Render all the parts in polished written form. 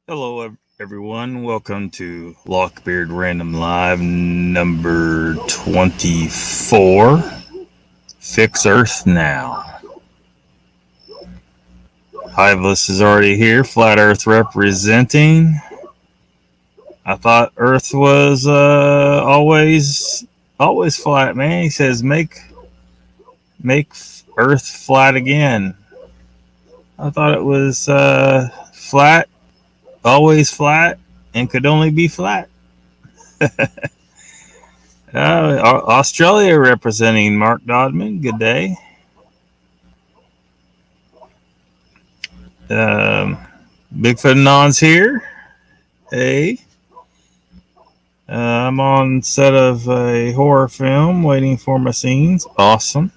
Hello, everyone. Welcome to Lockbeard Random Live number 24. Fix Earth Now. Hiveless is already here. Flat Earth representing. I thought Earth was always flat, man. He says make Earth flat again. I thought it was flat, always flat, and could only be flat. Australia representing Mark Dodman. Good day. Bigfoot Non's here. Hey. I'm on set of a horror film waiting for my scenes. Awesome.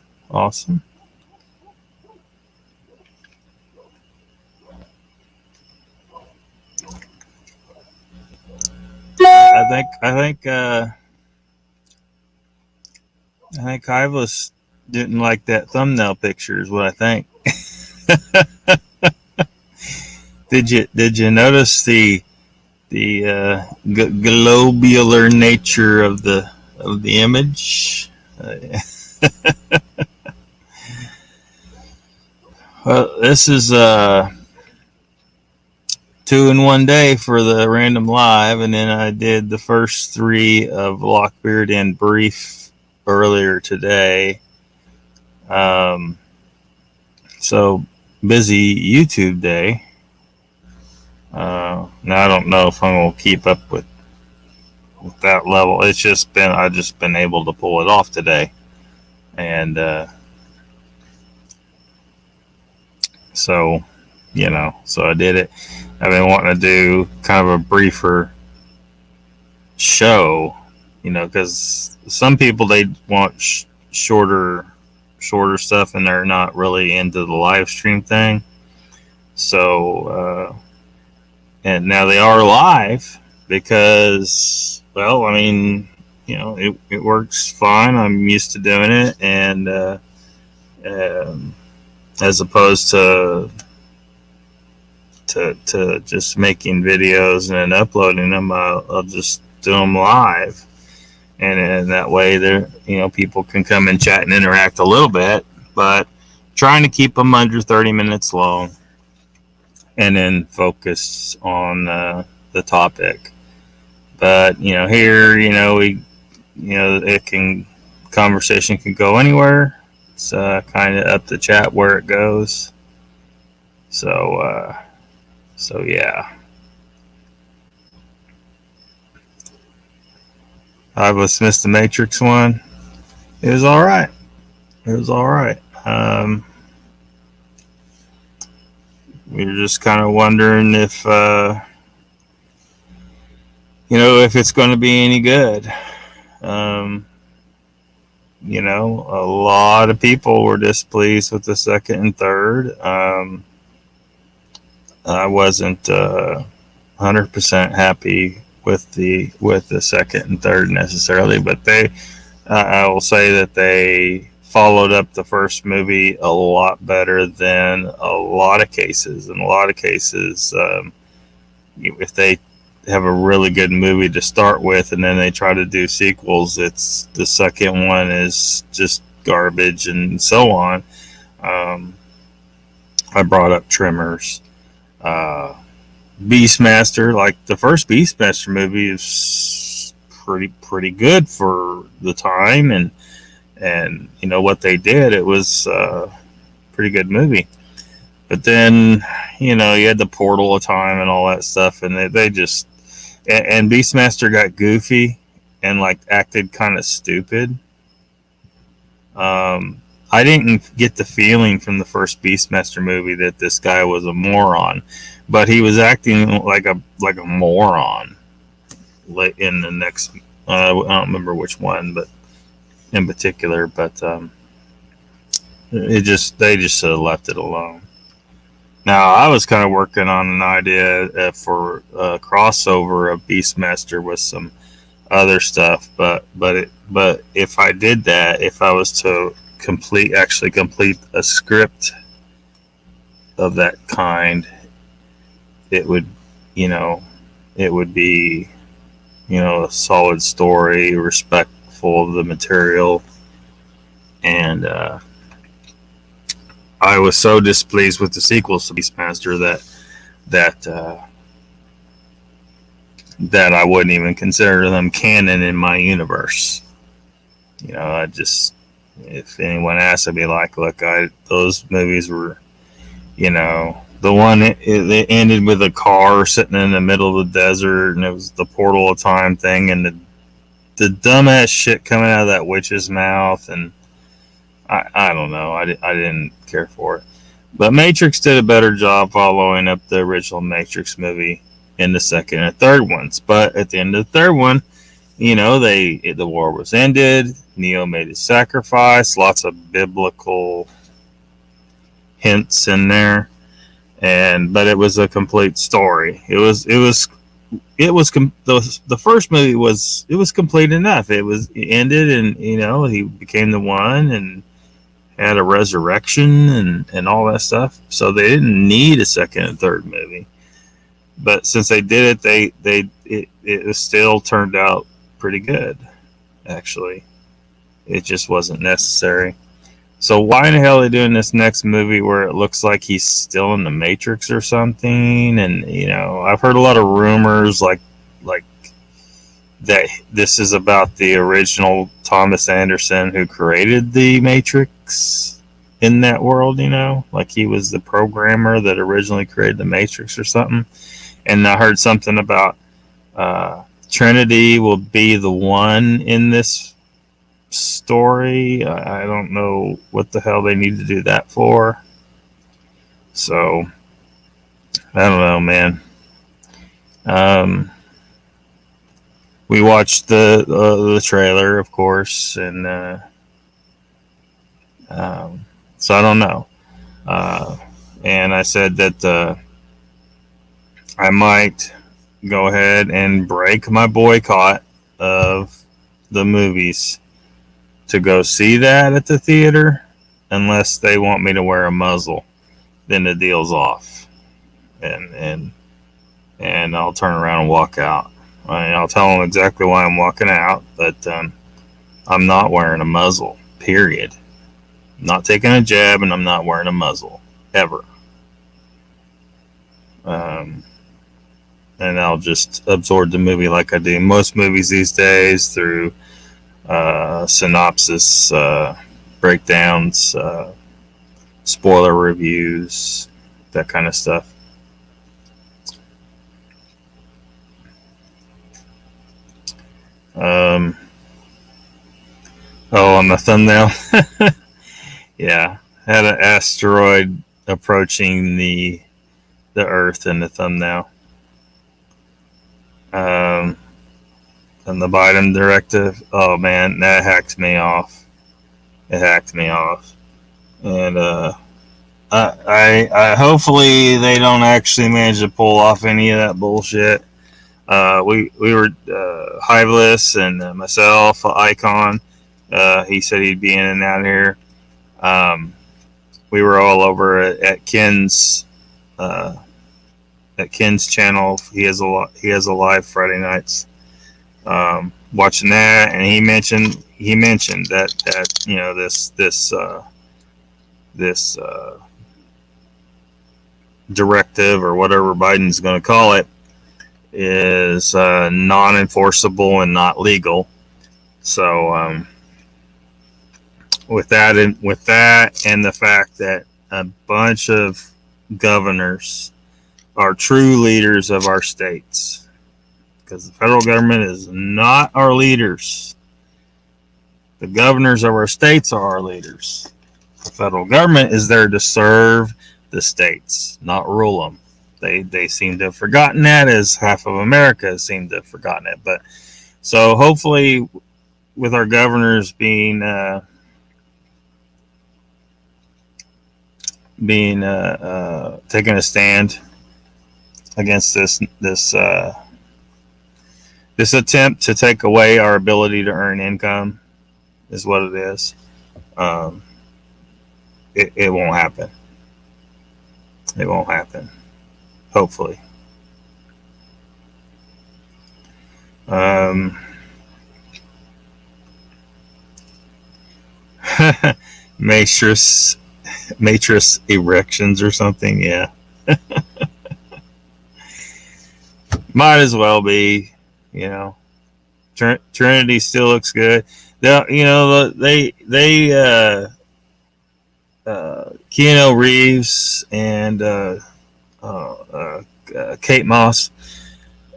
I think Ivlis didn't like that thumbnail picture is what I think. Did you notice the globular nature of the image? Well, this is 2 in 1 day for the random live, and then I did the first 3 of Lockbeard in brief earlier today. So busy YouTube day. Now I don't know if I'm gonna keep up with that level. I've just been able to pull it off today, and so I did it. I've been wanting to do kind of a briefer show, because some people they want shorter stuff, and they're not really into the live stream thing. So and now they are live because, well, I mean, it works fine. I'm used to doing it, and as opposed to just making videos and then uploading them, I'll just do them live, and that way people can come and chat and interact a little bit, but trying to keep them under 30 minutes long, and then focus on the topic. But here, conversation can go anywhere. It's kind of up to chat where it goes. So yeah. I was missed the Matrix one. It was all right. We were just kind of wondering if if it's going to be any good. A lot of people were displeased with the second and third. I wasn't 100% happy with the second and third necessarily, but I will say that they followed up the first movie a lot better than a lot of cases. In a lot of cases, if they have a really good movie to start with and then they try to do sequels, it's the second one is just garbage and so on. I brought up Tremors. Beastmaster, like the first Beastmaster movie, is pretty good for the time, and what they did, it was a pretty good movie. But then you had the portal of time and all that stuff, and they just and Beastmaster got goofy and like acted kind of stupid. I didn't get the feeling from the first Beastmaster movie that this guy was a moron, but he was acting like a moron in the next. I don't remember which one, but in particular, but they just should have left it alone. Now I was kind of working on an idea for a crossover of Beastmaster with some other stuff, but if I did that, if I was to complete a script of that kind, it would you know, it would be, a solid story, respectful of the material. And I was so displeased with the sequels to Beastmaster that I wouldn't even consider them canon in my universe. I just, if anyone asked, I'd be like, look, those movies were, the one it ended with a car sitting in the middle of the desert, and it was the portal of time thing, and the dumbass shit coming out of that witch's mouth, and I don't know, I didn't care for it. But Matrix did a better job following up the original Matrix movie in the second and third ones. But at the end of the third one, the war was ended. Neo made his sacrifice. Lots of biblical hints in there, but it was a complete story. The first movie was complete enough. It ended, and he became the one and had a resurrection and all that stuff. So they didn't need a second and third movie. But since they did it, it still turned out pretty good. Actually, it just wasn't necessary. So why in the hell are they doing this next movie where it looks like he's still in the Matrix or something? And I've heard a lot of rumors like that this is about the original Thomas Anderson who created the Matrix in that world. Like he was the programmer that originally created the Matrix or something. And I heard something about Trinity will be the one in this story. I don't know what the hell they need to do that for. So I don't know, man. We watched the trailer, of course, and so I don't know. And I said that I might go ahead and break my boycott of the movies to go see that at the theater, unless they want me to wear a muzzle. Then the deal's off, and I'll turn around and walk out. I'll tell them exactly why I'm walking out, but I'm not wearing a muzzle. Period. I'm not taking a jab, and I'm not wearing a muzzle ever. And I'll just absorb the movie like I do most movies these days through synopsis, breakdowns, spoiler reviews, that kind of stuff. On the thumbnail, yeah, had an asteroid approaching the Earth in the thumbnail. And the Biden directive, oh man, that hacked me off. It hacked me off. And I hopefully they don't actually manage to pull off any of that bullshit. We were Hiveless and myself, Icon. He said he'd be in and out here. We were all over at Ken's channel. He has a live Friday nights. Watching that, and he mentioned that this directive, or whatever Biden's going to call it, is non-enforceable and not legal. So with that and the fact that a bunch of governors are true leaders of our states, because the federal government is not our leaders. The governors of our states are our leaders. The federal government is there to serve the states, not rule them. They seem to have forgotten that, as half of America seem to have forgotten it. But so hopefully, with our governors taking a stand against this attempt to take away our ability to earn income, is what it is. It won't happen. It won't happen. Hopefully. Um, matrix matrix erections or something. Yeah, might as well be. You know, Trinity still looks good. Keanu Reeves and uh, uh, Kate Moss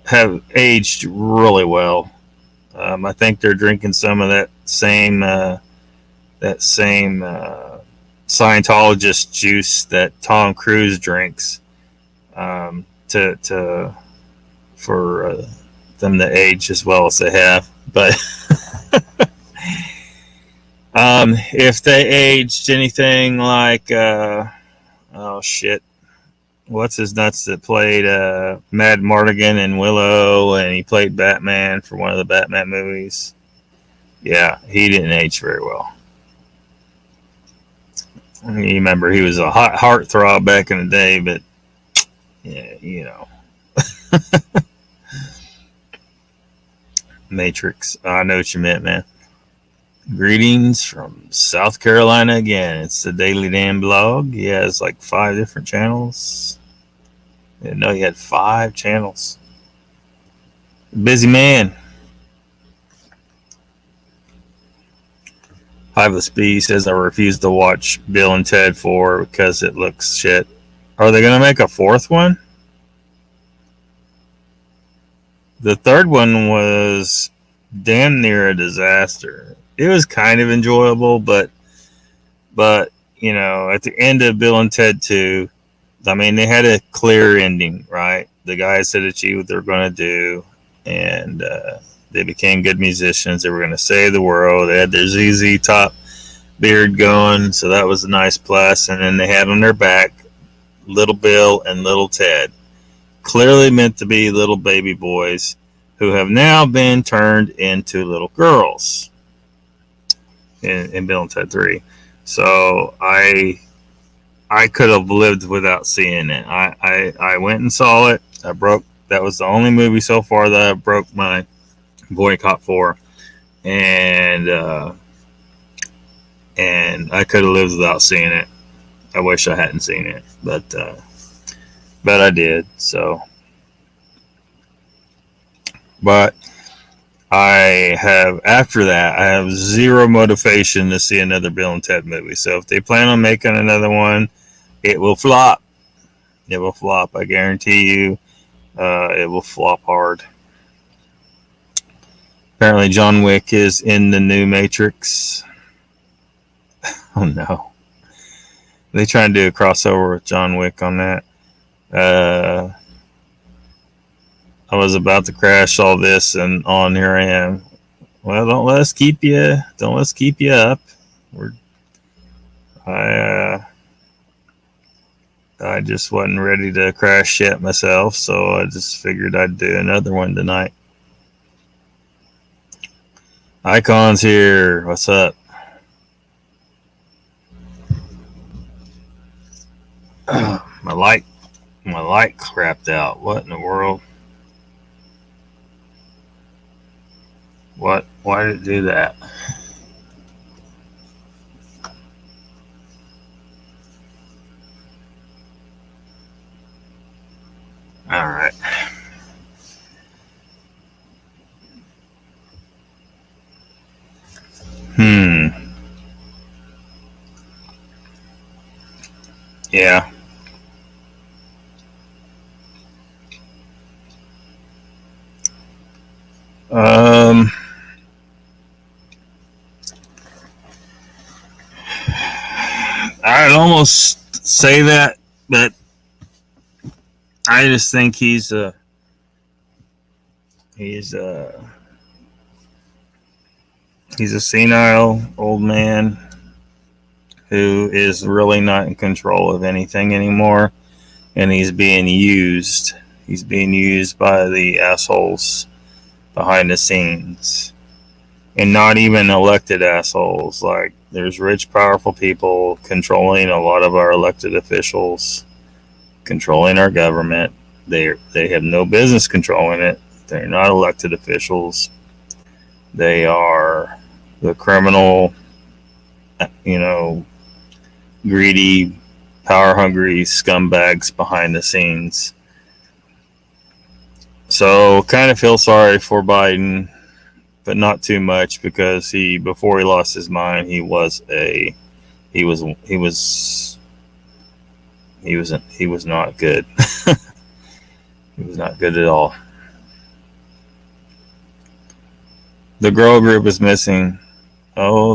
have aged really well. I think they're drinking some of that same Scientologist juice that Tom Cruise drinks, to for them to age as well as they have. But if they aged anything like oh shit, what's his nuts that played Mad Mardigan in Willow, and he played Batman for one of the Batman movies. Yeah, he didn't age very well. You remember he was a hot heartthrob back in the day, but yeah, Matrix. I know what you meant, man. Greetings from South Carolina again. It's the Daily Dan blog. He has like 5 different channels. I didn't know he had 5 channels. Busy man. Hiveless B says I refuse to watch Bill and Ted 4 because it looks shit. Are they going to make a 4th one? The 3rd one was damn near a disaster. It was kind of enjoyable, but at the end of Bill and Ted 2, I mean, they had a clear ending, right? The guys had achieved what they were going to do, and they became good musicians. They were going to save the world. They had their ZZ Top beard going, so that was a nice plus. And then they had on their back Little Bill and Little Ted, clearly meant to be little baby boys who have now been turned into little girls in Bill and Ted 3. So I could have lived without seeing it. I went and saw it. That was the only movie so far that I broke my boycott for, and I could have lived without seeing it. I wish I hadn't seen it, but I did. So, but after that, I have zero motivation to see another Bill and Ted movie. So if they plan on making another one, it will flop. It will flop. I guarantee you, it will flop hard. Apparently John Wick is in the new Matrix. Oh no. They try and do a crossover with John Wick on that. I was about to crash all this, and on here I am. Well, don't let us keep you up. I just wasn't ready to crash yet myself, so I just figured I'd do another one tonight. Icon's here. What's up? My light crapped out. What in the world? What? Why did it do that? All right. Yeah. I'd almost say that, but I just think he's a senile old man who is really not in control of anything anymore, and he's being used. He's being used by the assholes behind the scenes, and not even elected assholes. Like, there's rich, powerful people controlling a lot of our elected officials, controlling our government. They have no business controlling it. They're not elected officials. They are the criminal, greedy, power-hungry scumbags behind the scenes. So, kind of feel sorry for Biden, but not too much, because before he lost his mind, he was not good. He was not good at all. The girl group is missing. Oh,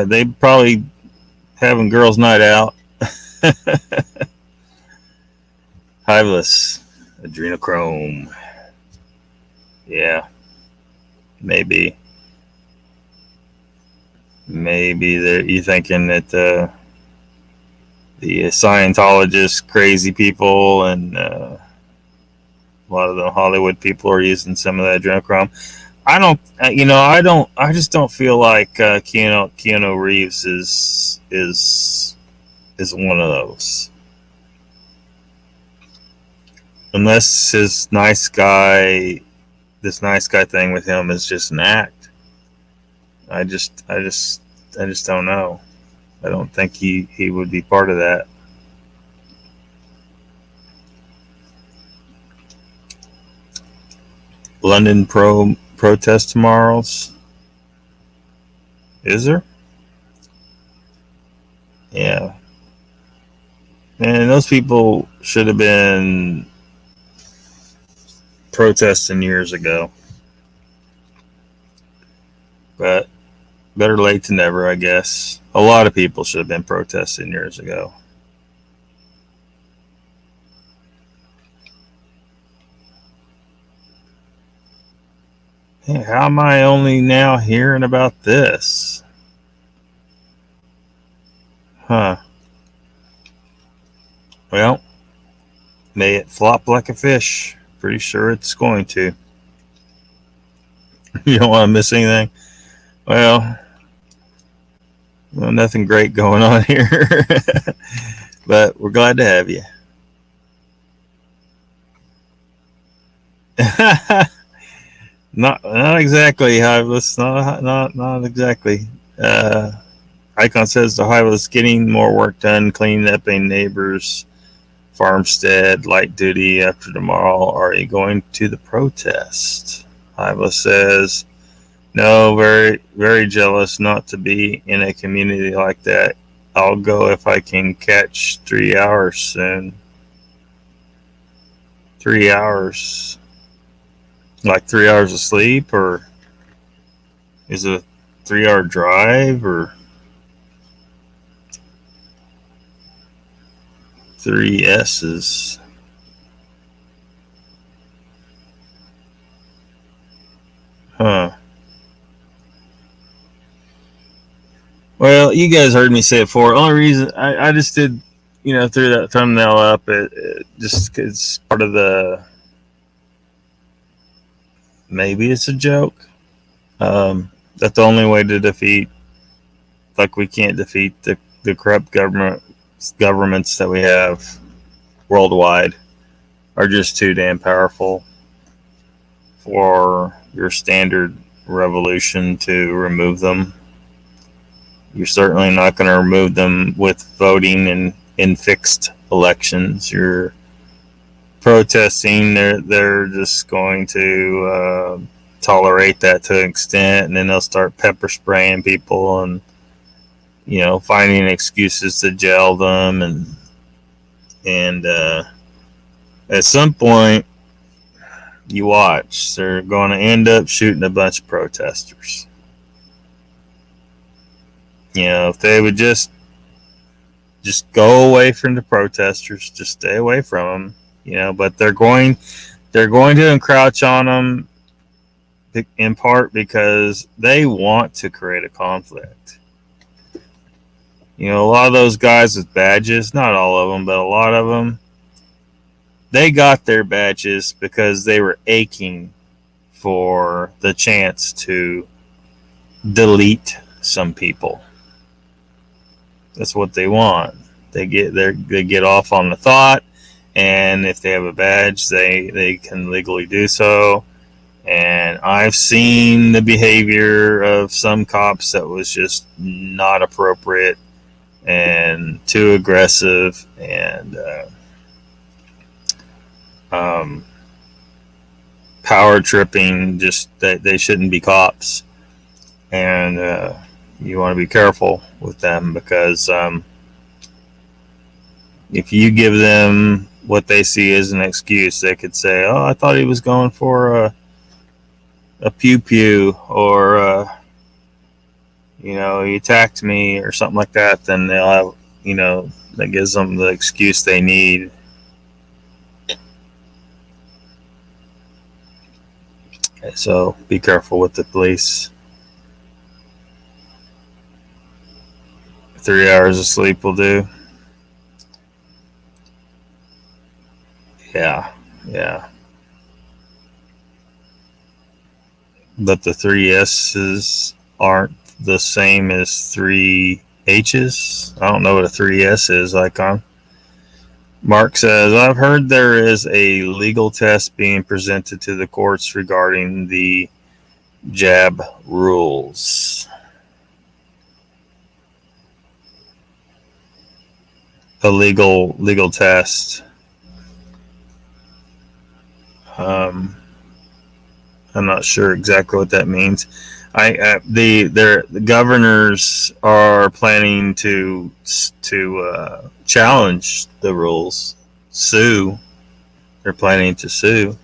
they probably having girls' night out. Hiveless, adrenochrome. Yeah, maybe you're thinking that the Scientologists, crazy people, and a lot of the Hollywood people are using some of that adrenochrome. I just don't feel like Keanu Reeves is one of those, unless this nice guy thing with him is just an act. I just don't know. I don't think he would be part of that. London protest tomorrow's. Is there? Yeah. Man, those people should have been protesting years ago. But better late than never, I guess. A lot of people should have been protesting years ago. Hey, how am I only now hearing about this? Huh. Well, may it flop like a fish. Pretty sure it's going to. You don't want to miss anything? Well, nothing great going on here. But we're glad to have you. Not exactly, Hiveless. Not exactly. Icon says the Hiveless getting more work done, cleaning up a neighbor's farmstead, light duty after tomorrow. Are you going to the protest? Hiveless says, no, very, very jealous not to be in a community like that. I'll go if I can catch 3 hours soon. 3 hours. Like 3 hours of sleep, or is it a 3-hour drive, or 3 S's? Huh. Well, you guys heard me say it before. Only reason I just did, threw that thumbnail up, it just it's part of the. Maybe it's a joke. That's the only way to defeat. Like, we can't defeat the corrupt governments that we have worldwide are just too damn powerful for your standard revolution to remove them. You're certainly not going to remove them with voting in fixed elections. You're protesting, they're just going to tolerate that to an extent, and then they'll start pepper spraying people and finding excuses to jail them, and at some point, you watch, they're going to end up shooting a bunch of protesters. If they would just go away from the protesters, just stay away from them. But they're going to encroach on them in part because they want to create a conflict. A lot of those guys with badges, not all of them, but a lot of them, they got their badges because they were aching for the chance to delete some people. That's what they want. They get off on the thought, and if they have a badge, they can legally do so. And I've seen the behavior of some cops that was just not appropriate and too aggressive, and power tripping. Just that they shouldn't be cops, and you want to be careful with them, because if you give them what they see as an excuse, they could say, "Oh, I thought he was going for a pew pew," or he attacked me, or something like that. Then they'll have, that gives them the excuse they need. So be careful with the police. 3 hours of sleep will do. Yeah. But the 3 S's aren't the same as 3 H's. I don't know what a 3S is, Icon. Mark says, I've heard there is a legal test being presented to the courts regarding the jab rules. A legal test. I'm not sure exactly what that means. The governors are planning to challenge the rules, sue. They're planning to sue.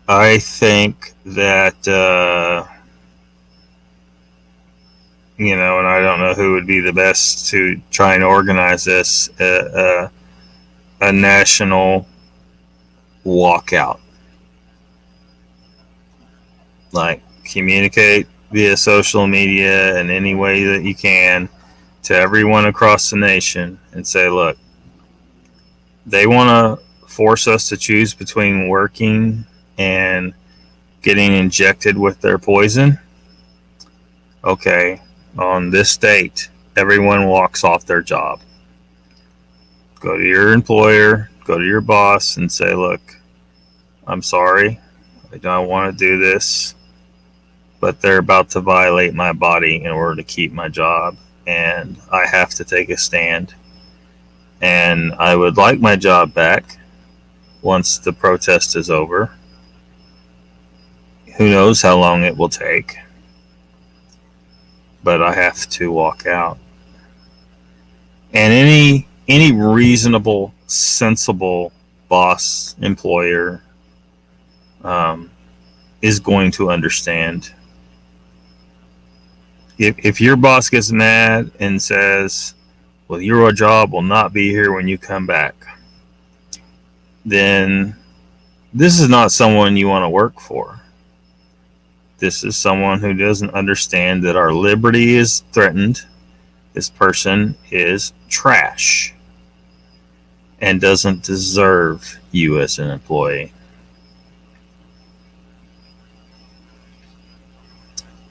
I think that and I don't know who would be the best to try and organize this, a national walkout. Like, communicate via social media in any way that you can to everyone across the nation and say, look, they want to force us to choose between working and getting injected with their poison. Okay, on this date, everyone walks off their job. Go to your employer, go to your boss, and say, look, I'm sorry, I don't want to do this, but they're about to violate my body in order to keep my job, and I have to take a stand. And I would like my job back once the protest is over. Who knows how long it will take, but I have to walk out. And any reasonable, sensible boss, employer is going to understand. If your boss gets mad and says, well, your job will not be here when you come back, then this is not someone you want to work for. This is someone who doesn't understand that our liberty is threatened. This person is trash and doesn't deserve you as an employee.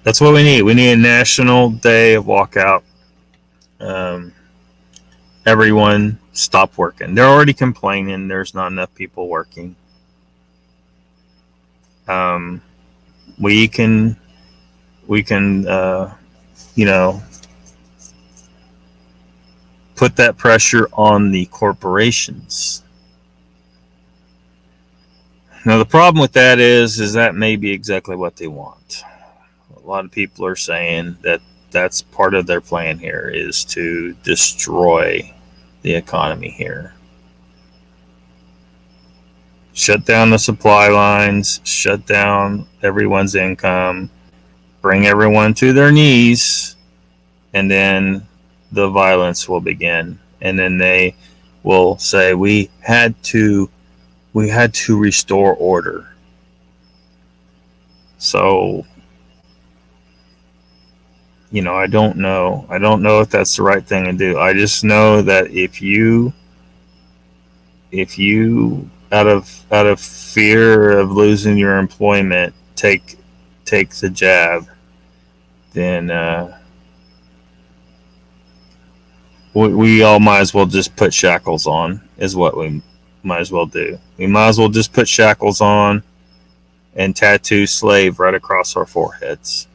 That's what we need. We need a national day of walkout. Everyone stop working. They're already complaining there's not enough people working. We can put that pressure on the corporations. Now, the problem with that is that may be exactly what they want. A lot of people are saying that that's part of their plan here, is to destroy the economy here. Shut down the supply lines, shut down everyone's income, bring everyone to their knees, and then the violence will begin. And then they will say, we had to restore order. So, I don't know if that's the right thing to do. I just know that if you out of fear of losing your employment take the jab, then we all might as well just put shackles on is what we might as well do. We might as well just put shackles on and tattoo slave right across our foreheads.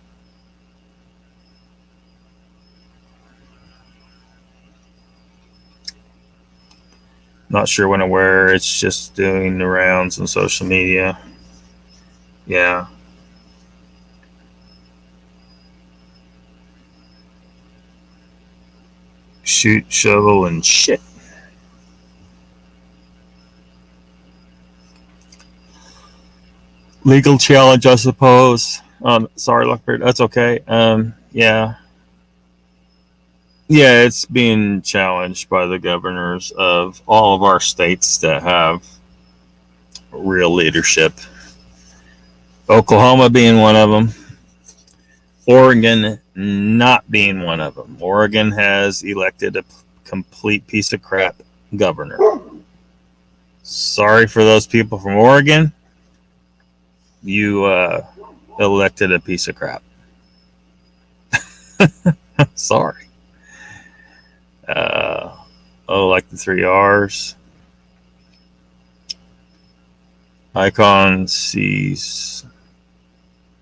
Not sure when or where. It's just doing the rounds on social media. Yeah. Shoot, shovel, and shit. Legal challenge, I suppose. Sorry, Lockbeard. That's okay. Yeah. Yeah, it's being challenged by the governors of all of our states that have real leadership. Oklahoma being one of them. Oregon not being one of them. Oregon has elected a complete piece of crap governor. Sorry for those people from Oregon. You elected a piece of crap. Sorry. Like the 3 R's. Icon sees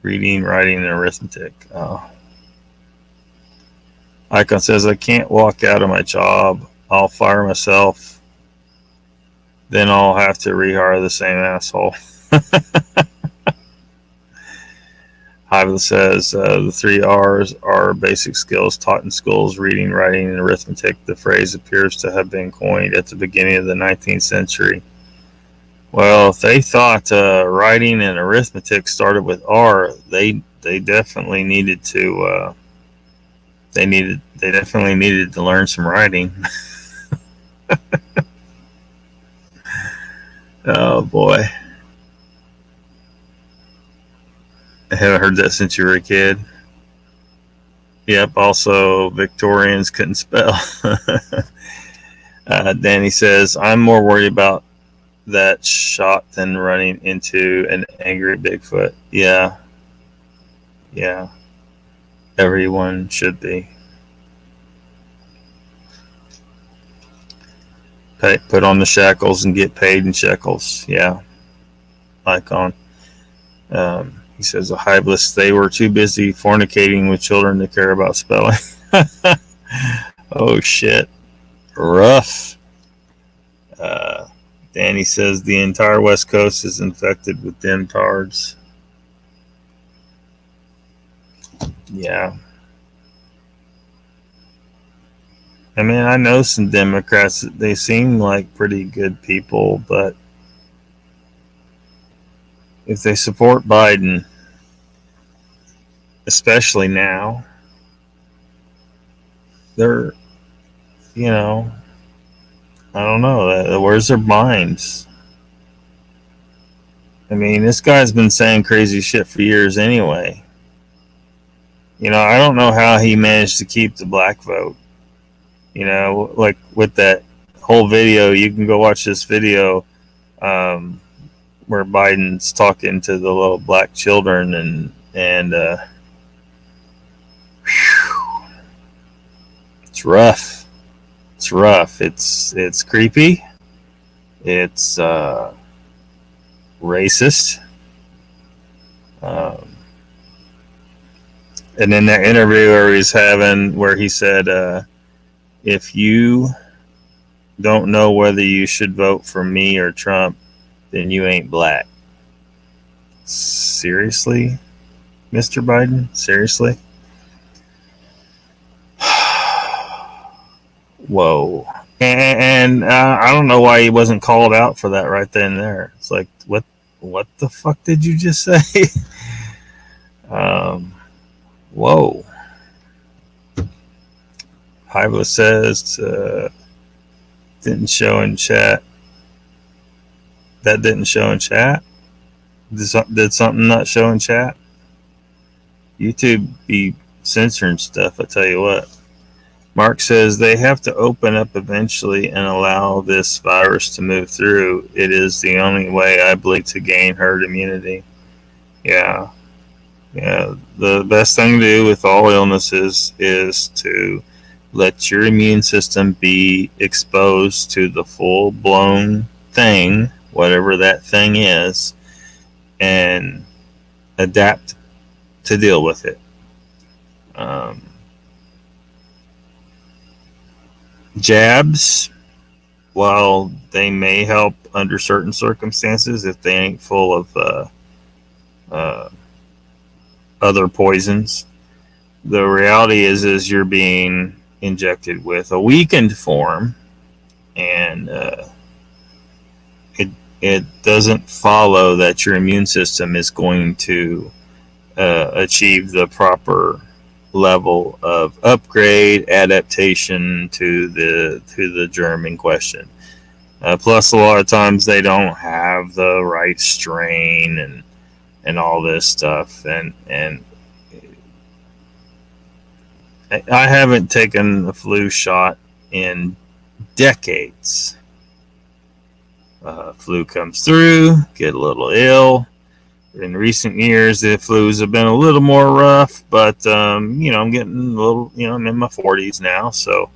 reading, writing, and arithmetic. Icon says, I can't walk out of my job. I'll fire myself. Then I'll have to rehire the same asshole. Hiva says, the 3 R's are basic skills taught in schools, reading, writing, and arithmetic. The phrase appears to have been coined at the beginning of the 19th century. Well, if they thought writing and arithmetic started with R, they definitely needed to they definitely needed to learn some writing. Oh boy. I haven't heard that since you were a kid. Yep, also Victorians couldn't spell. Danny says, I'm more worried about that shot than running into an angry Bigfoot. Yeah. Everyone should be. Put on the shackles and get paid in shekels. Yeah. Icon. He says, the Hyblis, they were too busy fornicating with children to care about spelling. Oh, shit. Rough. Danny says, the entire West Coast is infected with demtards. Yeah. I mean, I know some Democrats, they seem like pretty good people, but if they support Biden, especially now, they're, I don't know, where's their minds? I mean, this guy's been saying crazy shit for years anyway. I don't know how he managed to keep the black vote. Like with that whole video, you can go watch this video where Biden's talking to the little black children and it's rough. It's rough. It's creepy. It's racist. And then that interview where he said, if you don't know whether you should vote for me or Trump, then you ain't black. Seriously, Mr. Biden? Seriously? Whoa. And I don't know why he wasn't called out for that right then and there. It's like, what the fuck did you just say? Whoa. Hiva says, didn't show in chat. That didn't show in chat? Did something not show in chat? YouTube be censoring stuff, I tell you what. Mark says they have to open up eventually and allow this virus to move through. It is the only way, I believe, to gain herd immunity. Yeah. The best thing to do with all illnesses is to let your immune system be exposed to the full-blown thing, whatever that thing is, and adapt to deal with it. Jabs, while they may help under certain circumstances, if they ain't full of other poisons, the reality is you're being injected with a weakened form, and it doesn't follow that your immune system is going to achieve the proper level of upgrade adaptation to the germ in question. Plus, a lot of times they don't have the right strain and all this stuff, and I haven't taken a flu shot in decades. Flu comes through, get a little ill. In recent years, the flus have been a little more rough, but I'm getting a little. I'm in my 40s now, so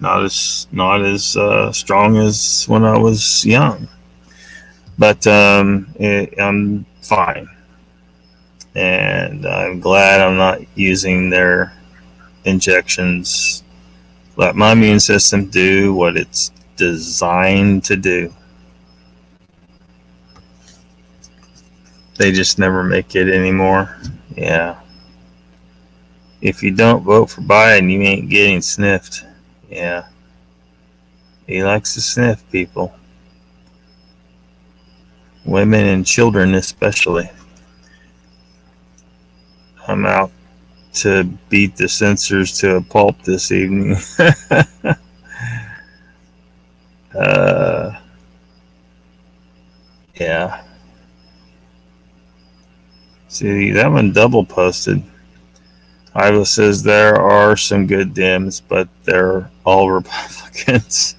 not as strong as when I was young, but I'm fine, and I'm glad I'm not using their injections. Let my immune system do what it's designed to do. They just never make it anymore. Yeah. If you don't vote for Biden, you ain't getting sniffed. Yeah. He likes to sniff people. Women and children especially. I'm out to beat the censors to a pulp this evening. Yeah. See, that one double posted. Iva says there are some good Dems, but they're all Republicans.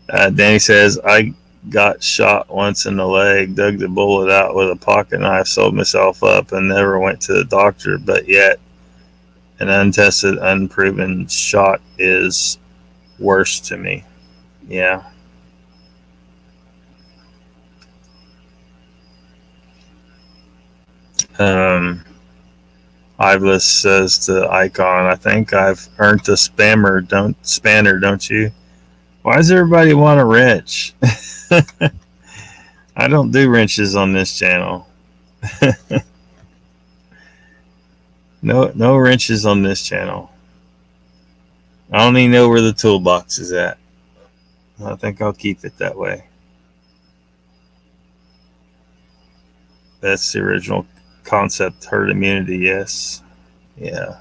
Danny says, I got shot once in the leg, dug the bullet out with a pocket knife, sewed myself up, and never went to the doctor, but yet an untested, unproven shot is worse to me. Yeah. Ivlis says to Icon, I think I've earned a spanner, don't you? Why does everybody want a wrench? I don't do wrenches on this channel. No wrenches on this channel. I don't even know where the toolbox is at. I think I'll keep it that way. That's the original concept, herd immunity, yes. Yeah.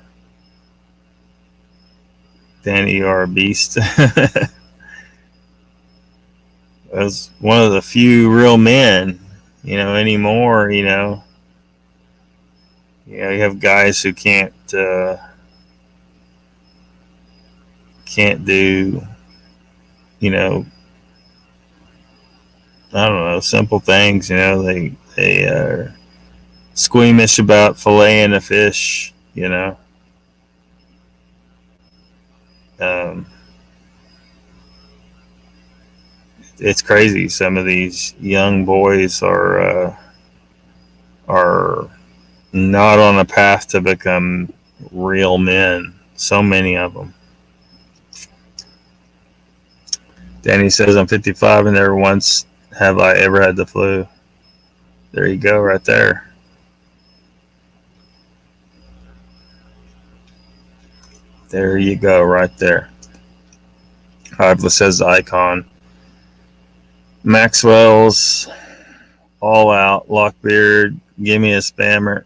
Danny, you are a beast. As one of the few real men, anymore, you have guys who can't do, I don't know, simple things, they are squeamish about filleting a fish, it's crazy. Some of these young boys are not on a path to become real men. So many of them. Danny says, I'm 55 and never once have I ever had the flu. There you go, right there. There you go, right there. Ivla says Icon. Maxwell's all out. Lockbeard, give me a spanner.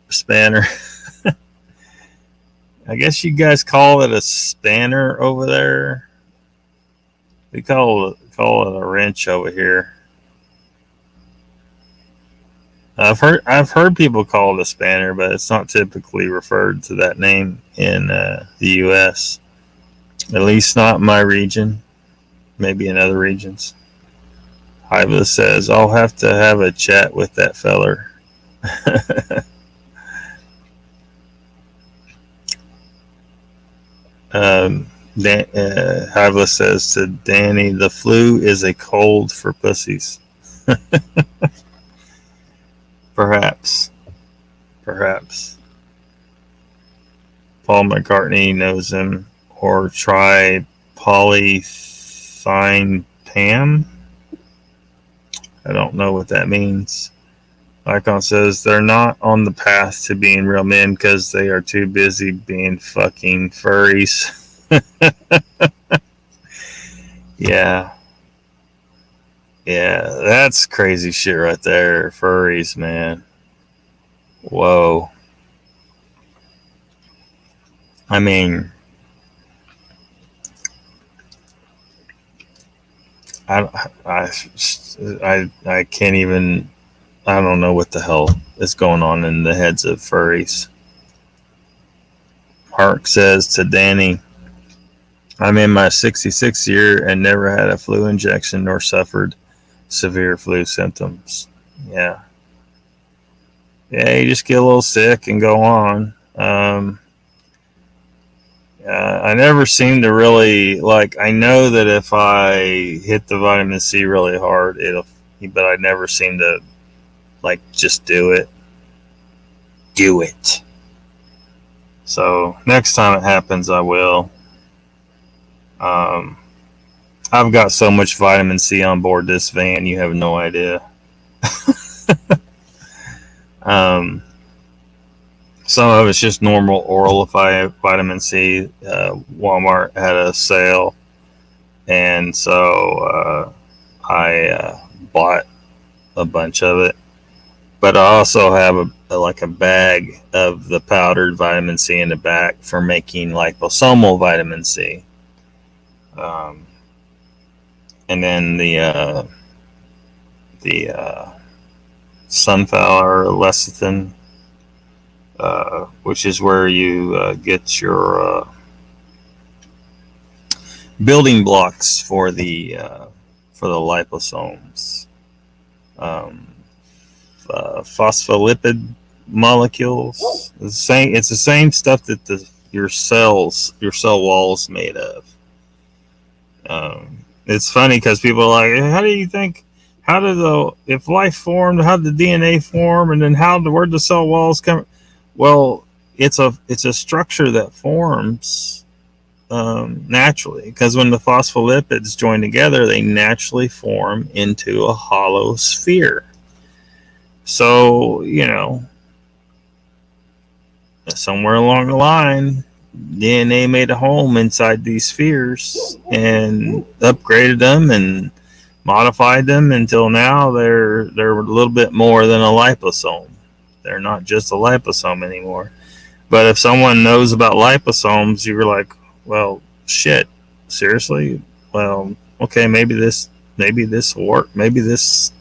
I guess you guys call it a spanner over there. We call it a wrench over here. I've heard people call it a spanner, but it's not typically referred to that name in the U.S. At least not in my region. Maybe in other regions. Iva says, I'll have to have a chat with that feller. Hivela says to Danny, the flu is a cold for pussies. Perhaps. Perhaps. Paul McCartney knows him. Or try polythine Pam. I don't know what that means. Icon says they're not on the path to being real men because they are too busy being fucking furries. Yeah. Yeah, that's crazy shit right there. Furries, man. Whoa. I mean, I can't even. I don't know what the hell is going on in the heads of furries. Hark says to Danny, I'm in my 66th year and never had a flu injection nor suffered severe flu symptoms. Yeah. Yeah, you just get a little sick and go on. I never seem to really, like, I know that if I hit the vitamin C really hard, but I never seem to, like, just do it. Do it. So next time it happens, I will. I've got so much vitamin C on board this van, you have no idea. Some of it's just normal oral vitamin C. Walmart had a sale, and so I bought a bunch of it. But I also have a bag of the powdered vitamin C in the back for making liposomal vitamin C. And then the sunflower lecithin, which is where you get your building blocks for the liposomes. Phospholipid molecules. It's the same stuff that your cell walls made of. It's funny because people are like, how do you think? If life formed, how did the DNA form, and then where'd the cell walls come? Well, it's a structure that forms naturally, because when the phospholipids join together, they naturally form into a hollow sphere. So, somewhere along the line, DNA made a home inside these spheres and upgraded them and modified them until now they're a little bit more than a liposome. They're not just a liposome anymore. But if someone knows about liposomes, you're like, well, shit, seriously? Well, okay, maybe this will work. Maybe this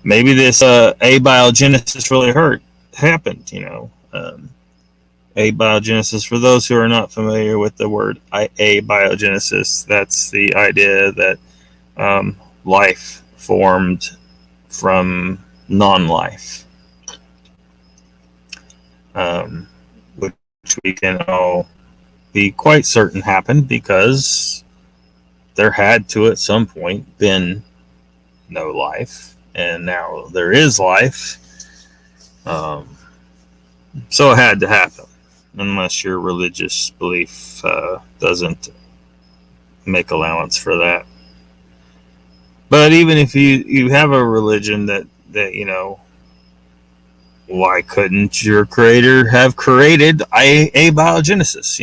abiogenesis really happened. Abiogenesis, for those who are not familiar with the word abiogenesis, that's the idea that life formed from non-life, which we can all be quite certain happened because there had to at some point been no life, and now there is life. So it had to happen, unless your religious belief doesn't make allowance for that. But even if you have a religion that why couldn't your creator have created abiogenesis?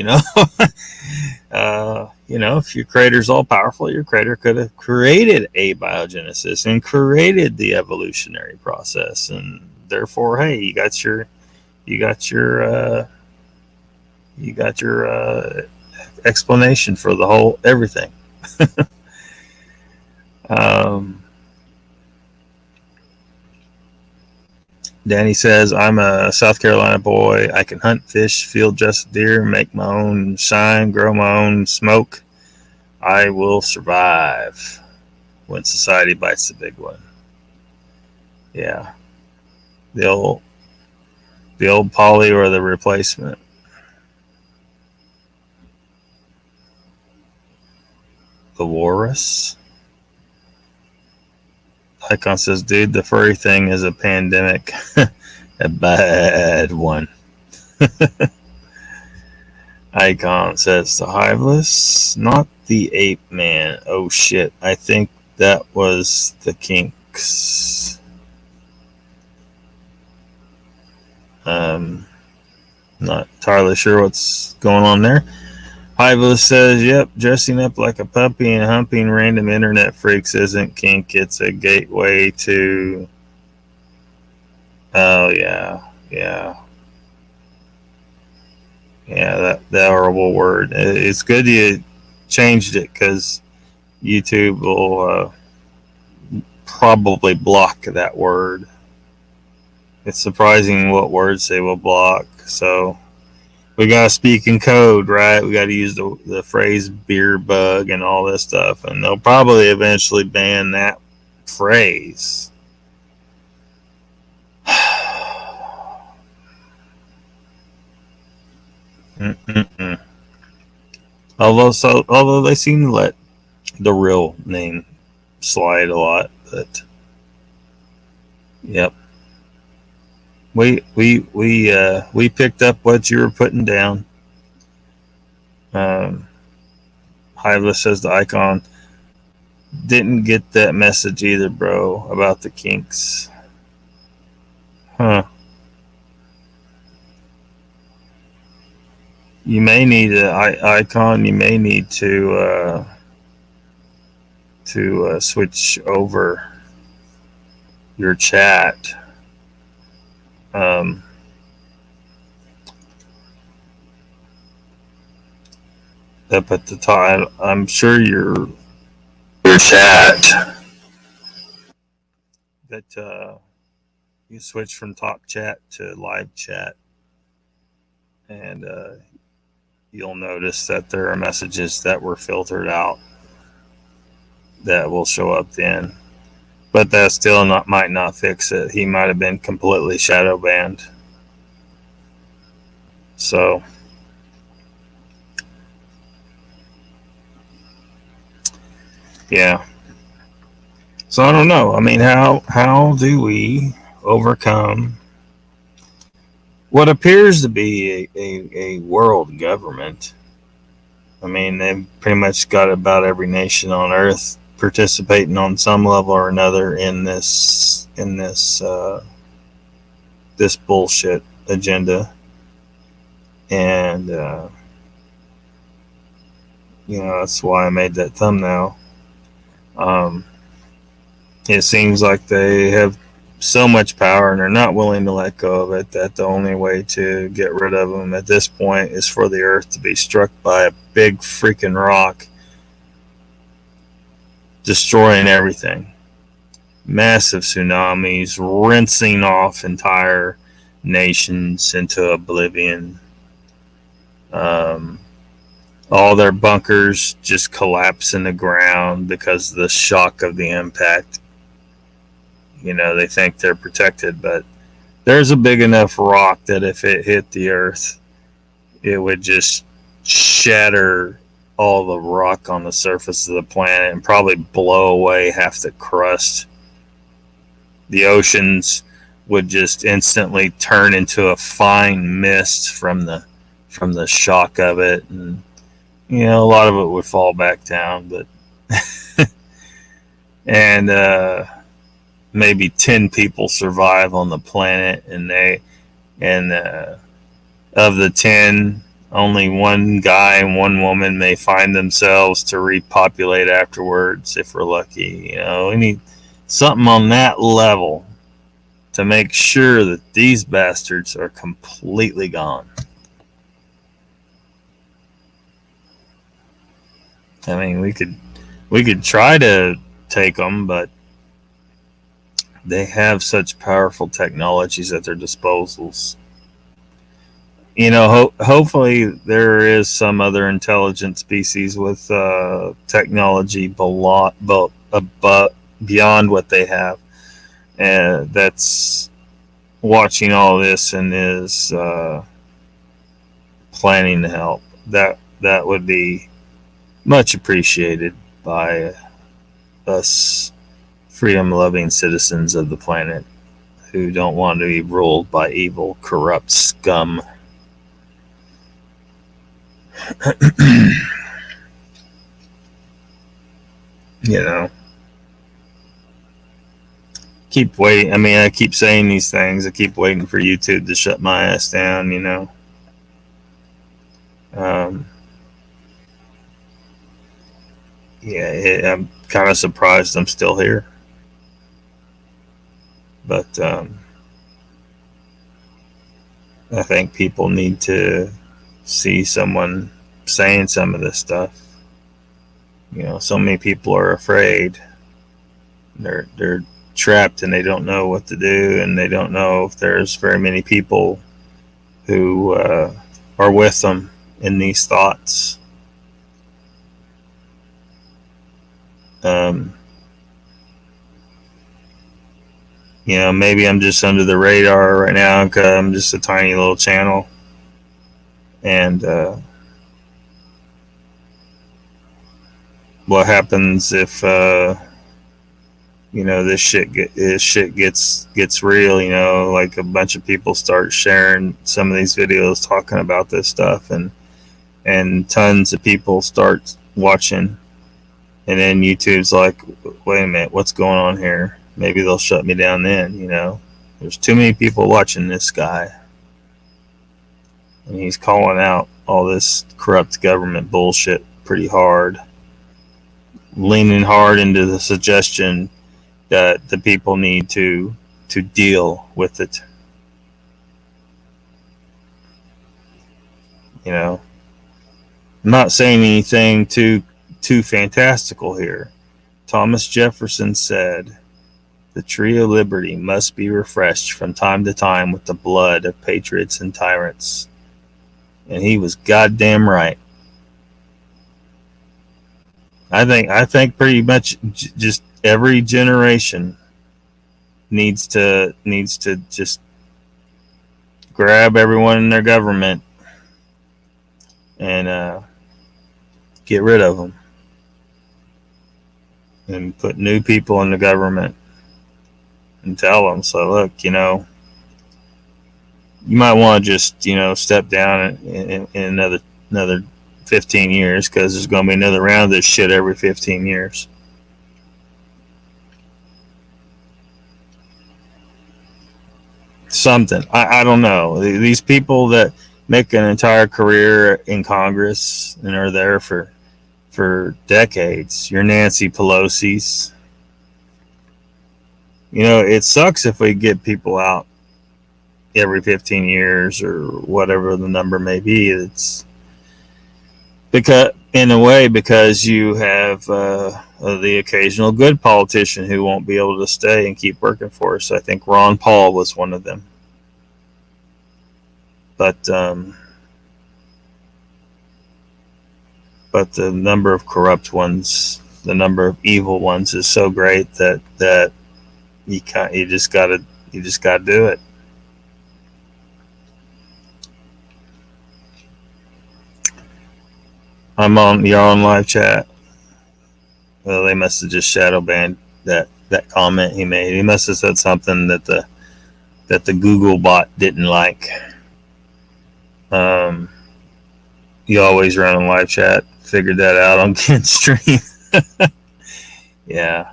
If your creator's all powerful, your creator could have created abiogenesis and created the evolutionary process, and therefore, hey, you got your explanation for the whole everything. Danny says, I'm a South Carolina boy. I can hunt, fish, field dress deer, make my own shine, grow my own smoke. I will survive when society bites the big one. Yeah. The old Polly or the replacement. The walrus. Icon says, dude, the furry thing is a pandemic. A bad one. Icon says, the Hiveless, not the Ape Man. Oh shit, I think that was the Kinks. Not entirely sure what's going on there. Hiveless says, yep, dressing up like a puppy and humping random internet freaks isn't kink. It's a gateway to... Oh, yeah. Yeah, that horrible word. It's good you changed it, because YouTube will probably block that word. It's surprising what words they will block. So we got to speak in code, right? We got to use the phrase beer bug and all this stuff. And they'll probably eventually ban that phrase. Although they seem to let the real name slide a lot, but yep. We picked up what you were putting down. Hiveless says, the Icon didn't get that message either, bro, about the Kinks. Huh. You may need an Icon. You may need to switch over your chat. Up at the top, I'm sure your chat that you switch from top chat to live chat, and you'll notice that there are messages that were filtered out that will show up then. But that still might not fix it. He might have been completely shadow banned. So yeah. So I don't know. I mean, how do we overcome what appears to be a world government? I mean, they've pretty much got about every nation on Earth participating on some level or another in this bullshit agenda, and that's why I made that thumbnail. It seems like they have so much power and they're not willing to let go of it, that the only way to get rid of them at this point is for the Earth to be struck by a big freaking rock, destroying everything. Massive tsunamis, rinsing off entire nations into oblivion. All their bunkers just collapse in the ground because of the shock of the impact. They think they're protected, but there's a big enough rock that if it hit the Earth, it would just shatter all the rock on the surface of the planet and probably blow away half the crust. The oceans would just instantly turn into a fine mist from the shock of it, and a lot of it would fall back down, but and maybe 10 people survive on the planet, and of the 10, only one guy and one woman may find themselves to repopulate afterwards, if we're lucky. We need something on that level to make sure that these bastards are completely gone. I mean, we could try to take them, but they have such powerful technologies at their disposals. Hopefully there is some other intelligent species with technology beyond what they have, and that's watching all this and is planning to help, that would be much appreciated by us freedom-loving citizens of the planet who don't want to be ruled by evil, corrupt scum. You know, keep waiting. I mean, I keep saying these things. I keep waiting for YouTube to shut my ass down, you know. Yeah, I'm kind of surprised I'm still here. But I think people need to see someone saying some of this stuff. You know, so many people are afraid. They're trapped and they don't know what to do, and they don't know if there's very many people who are with them in these thoughts. You know, maybe I'm just under the radar right now because I'm just a tiny little channel, and what happens if you know, this shit gets real? You know, like a bunch of people start sharing some of these videos talking about this stuff, and tons of people start watching, and then YouTube's like, wait a minute, what's going on here? Maybe they'll shut me down then. You know, there's too many people watching this guy, and he's calling out all this corrupt government bullshit pretty hard, leaning hard into the suggestion that the people need to deal with it. You know, I'm not saying anything too fantastical here. Thomas Jefferson said, "The tree of liberty must be refreshed from time to time with the blood of patriots and tyrants." And he was goddamn right. I think pretty much just every generation needs to just grab everyone in their government and get rid of them and put new people in the government and tell them, so look, you know, you might want to just, you know, step down in another 15 years because there's going to be another round of this shit every 15 years. Something. I don't know. These people that make an entire career in Congress and are there for decades, your Nancy Pelosi's. You know, it sucks if we get people out every 15 years or whatever the number may be. It's because, in a way, because you have the occasional good politician who won't be able to stay and keep working for us. I think Ron Paul was one of them. But the number of corrupt ones, the number of evil ones, is so great that you just gotta do it. You're on live chat. Well, they must have just shadow banned that comment he made. He must have said something that the Google bot didn't like. You always run on live chat. Figured that out on Ken's stream. Yeah.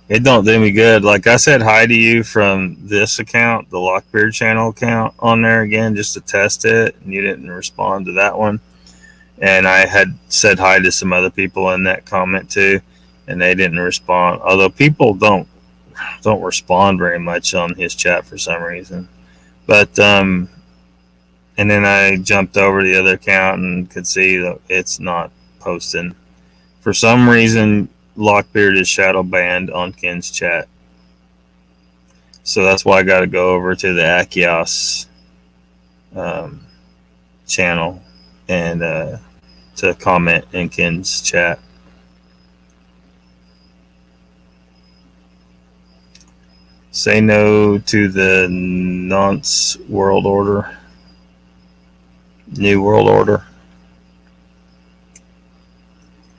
It don't do me good. Like, I said hi to you from this account, the Lockbeard channel account, on there again just to test it, and you didn't respond to that one. And I had said hi to some other people in that comment too, and they didn't respond. Although people don't respond very much on his chat for some reason. But and then I jumped over to the other account and could see that it's not posting. For some reason, Lockbeard is shadow banned on Ken's chat. So that's why I got to go over to the Akios channel and to comment in Ken's chat. Say no to the nonce world order. New world order.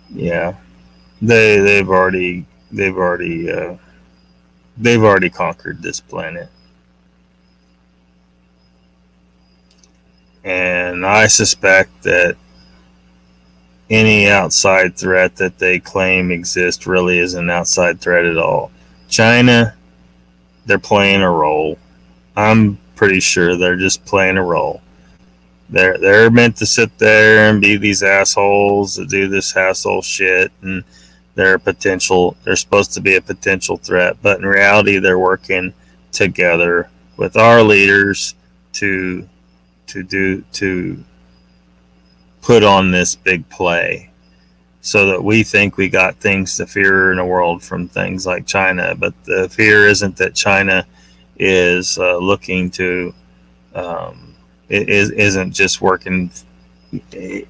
Yeah, they've already conquered this planet, and I suspect that any outside threat that they claim exists really isn't an outside threat at all. China, they're playing a role. I'm pretty sure they're just playing a role. They're meant to sit there and be these assholes that do this asshole shit, and they're supposed to be a potential threat, but in reality they're working together with our leaders to put on this big play, so that we think we got things to fear in the world from things like China. But the fear isn't that China is looking to, it isn't just working. It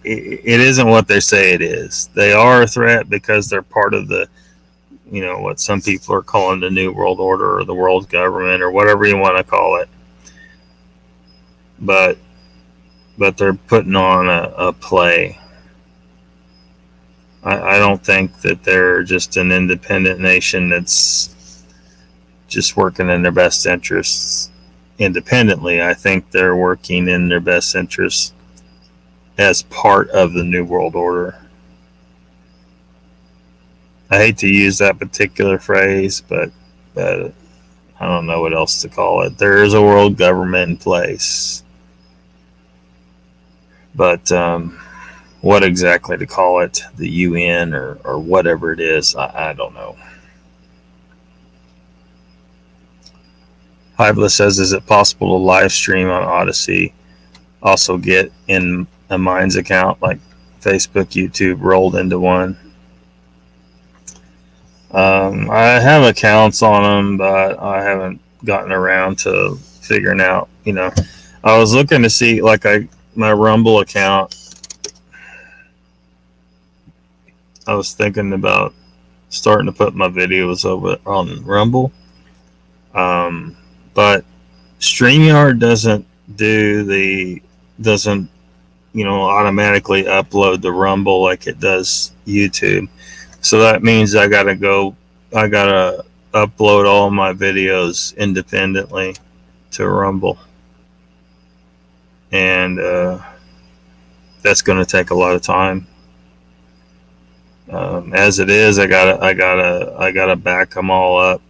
isn't what they say it is. They are a threat because they're part of the, what some people are calling the New World Order or the world government or whatever you want to call it. But they're putting on a play. I don't think that they're just an independent nation that's just working in their best interests independently. I think they're working in their best interests as part of the New World Order. I hate to use that particular phrase, but I don't know what else to call it. There is a world government in place. But what exactly to call it, the UN or whatever it is, I don't know. Hiveless says, is it possible to live stream on Odyssey? Also get in a Minds account like Facebook, YouTube rolled into one? I have accounts on them, but I haven't gotten around to figuring out, I was looking to see, like, my Rumble account, I was thinking about starting to put my videos over on Rumble. But StreamYard doesn't automatically upload the Rumble like it does YouTube. So that means I gotta upload all my videos independently to Rumble. And that's going to take a lot of time. As it is, I gotta back them all up,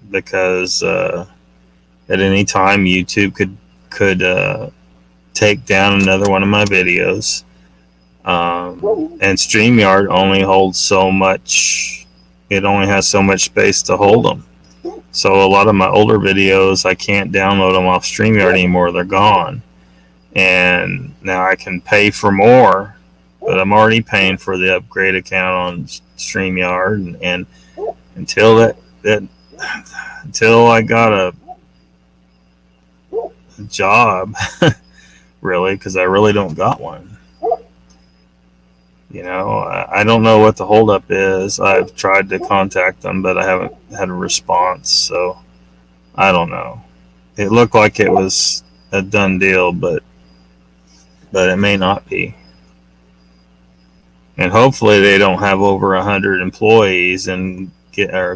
because at any time YouTube could take down another one of my videos, and StreamYard only holds so much. It only has so much space to hold them. So a lot of my older videos, I can't download them off StreamYard anymore. They're gone. And now I can pay for more, but I'm already paying for the upgrade account on StreamYard. And until I got a job, really, because I really don't got one. I don't know what the holdup is. I've tried to contact them, but I haven't had a response. So I don't know. It looked like it was a done deal, but it may not be. And hopefully they don't have over 100 employees and and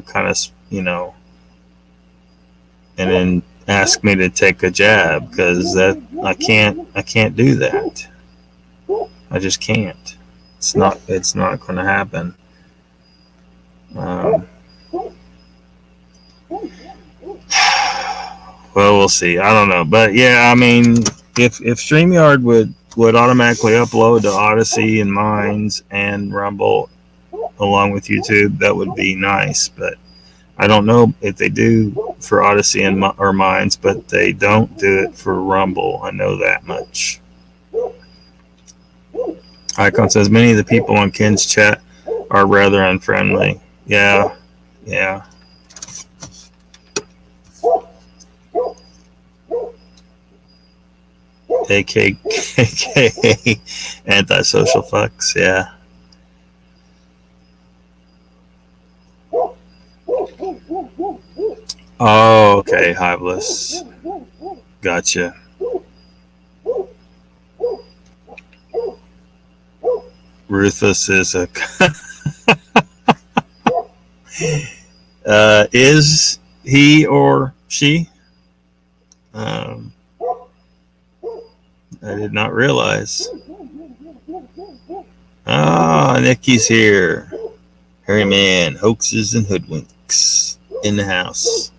then ask me to take a jab, because that I can't do that. I just can't. It's not going to happen. Well, we'll see. I don't know, but yeah, I mean, if StreamYard would automatically upload to Odyssey and Minds and Rumble along with YouTube, that would be nice. But I don't know if they do for Odyssey or Minds, but they don't do it for Rumble. I know that much. Icon says, many of the people on Ken's chat are rather unfriendly. Yeah. AKA antisocial fucks, yeah. Oh, okay, Hiveless. Gotcha. Ruthless is a is he or she? Um, I did not realize. Ah, Nikki's here. Harry Man, hoaxes and hoodwinks in the house.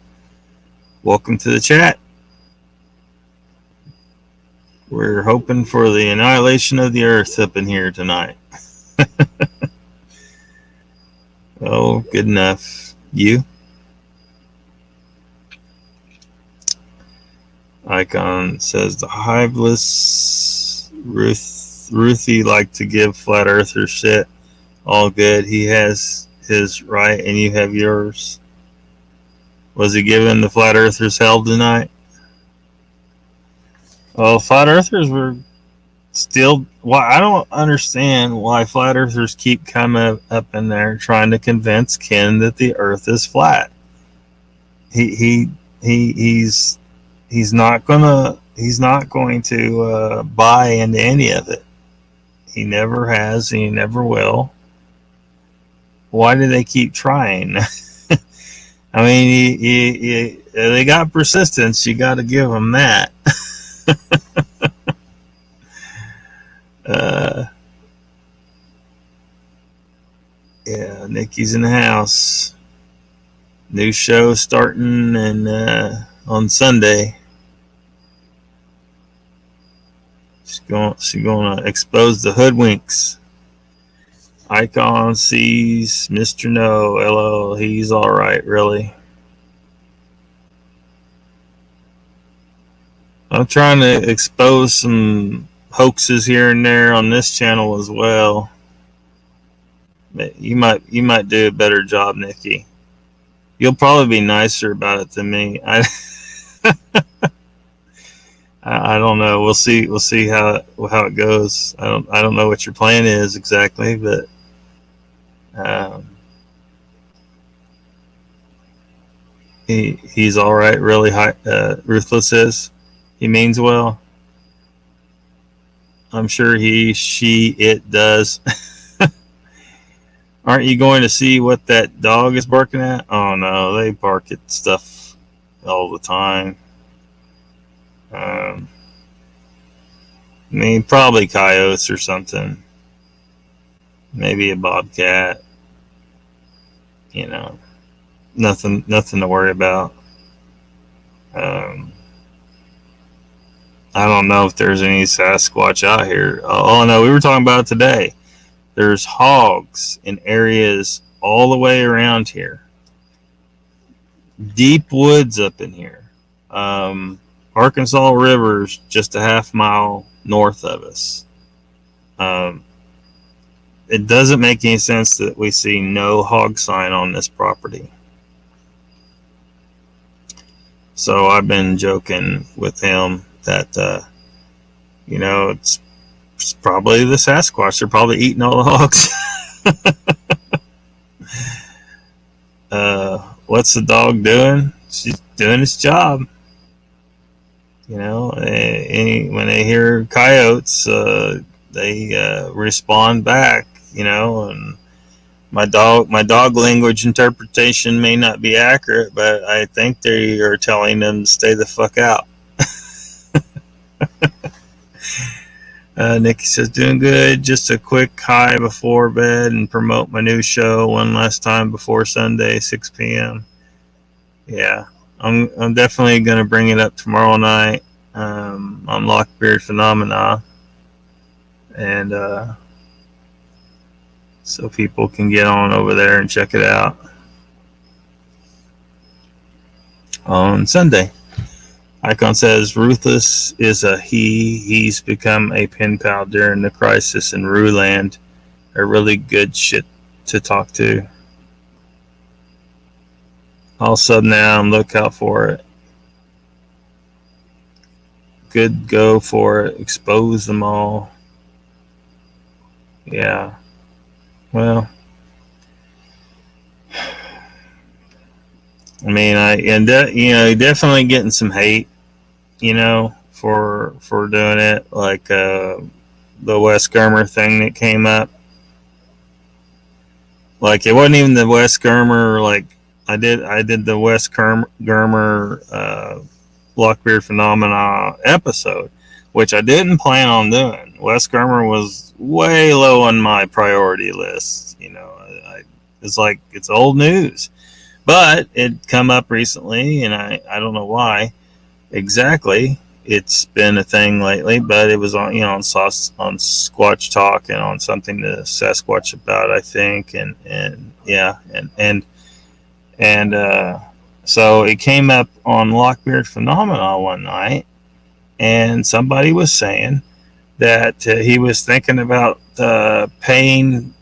Welcome to the chat. We're hoping for the annihilation of the Earth up in here tonight. Oh, good enough. You? Icon says the hiveless Ruthie like to give flat earthers shit. All good. He has his right and you have yours. Was he giving the flat earthers hell tonight? Well, flat earthers were still. Why I don't understand why flat earthers keep coming up in there trying to convince Ken that the Earth is flat. He's not going to buy into any of it. He never has. And he never will. Why do they keep trying? I mean, they got persistence. You got to give them that. Yeah, Nikki's in the house. New show starting and on Sunday. She's going to expose the hoodwinks. Icon sees Mr. No. LO, he's all right, really. I'm trying to expose some hoaxes here and there on this channel as well. You might do a better job, Nikki. You'll probably be nicer about it than me. I don't know. We'll see how it goes. I don't know what your plan is exactly, but he's all right. Really high. Ruthless is. He means well. I'm sure it does. Aren't you going to see what that dog is barking at? Oh no, they bark at stuff all the time. I mean, probably coyotes or something. Maybe a bobcat. You know, nothing to worry about. I don't know if there's any Sasquatch out here. Oh no, we were talking about it today. There's hogs in areas all the way around here. Deep woods up in here. Arkansas River's just a half mile north of us. It doesn't make any sense that we see no hog sign on this property. So I've been joking with him that, it's probably the Sasquatch. They're probably eating all the hogs. What's the dog doing? She's doing its job. When they hear coyotes, they respond back. And my dog language interpretation may not be accurate, but I think they are telling them to stay the fuck out. Nikki says, doing good. Just a quick hi before bed and promote my new show one last time before Sunday, 6 p.m. Yeah, I'm definitely going to bring it up tomorrow night on Lockbeard Phenomena. And so people can get on over there and check it out on Sunday. Icon says Ruthless is a he. He's become a pen pal during the crisis in Ruland. A really good shit to talk to. I'll sub now and look out for it. Good go for it. Expose them all. Yeah. Well, I mean, definitely getting some hate, for doing it, like the Wes Germer thing that came up. Like it wasn't even the Wes Germer. Like I did the Wes Germer Lockbeard phenomena episode, which I didn't plan on doing. Wes Germer was way low on my priority list. It's like it's old news, but it come up recently, and I don't know why exactly. It's been a thing lately, but it was on on Squatch Talk and on something to Sasquatch about, I think, and yeah, and so it came up on Lockbeard Phenomena one night, and somebody was saying that he was thinking about paying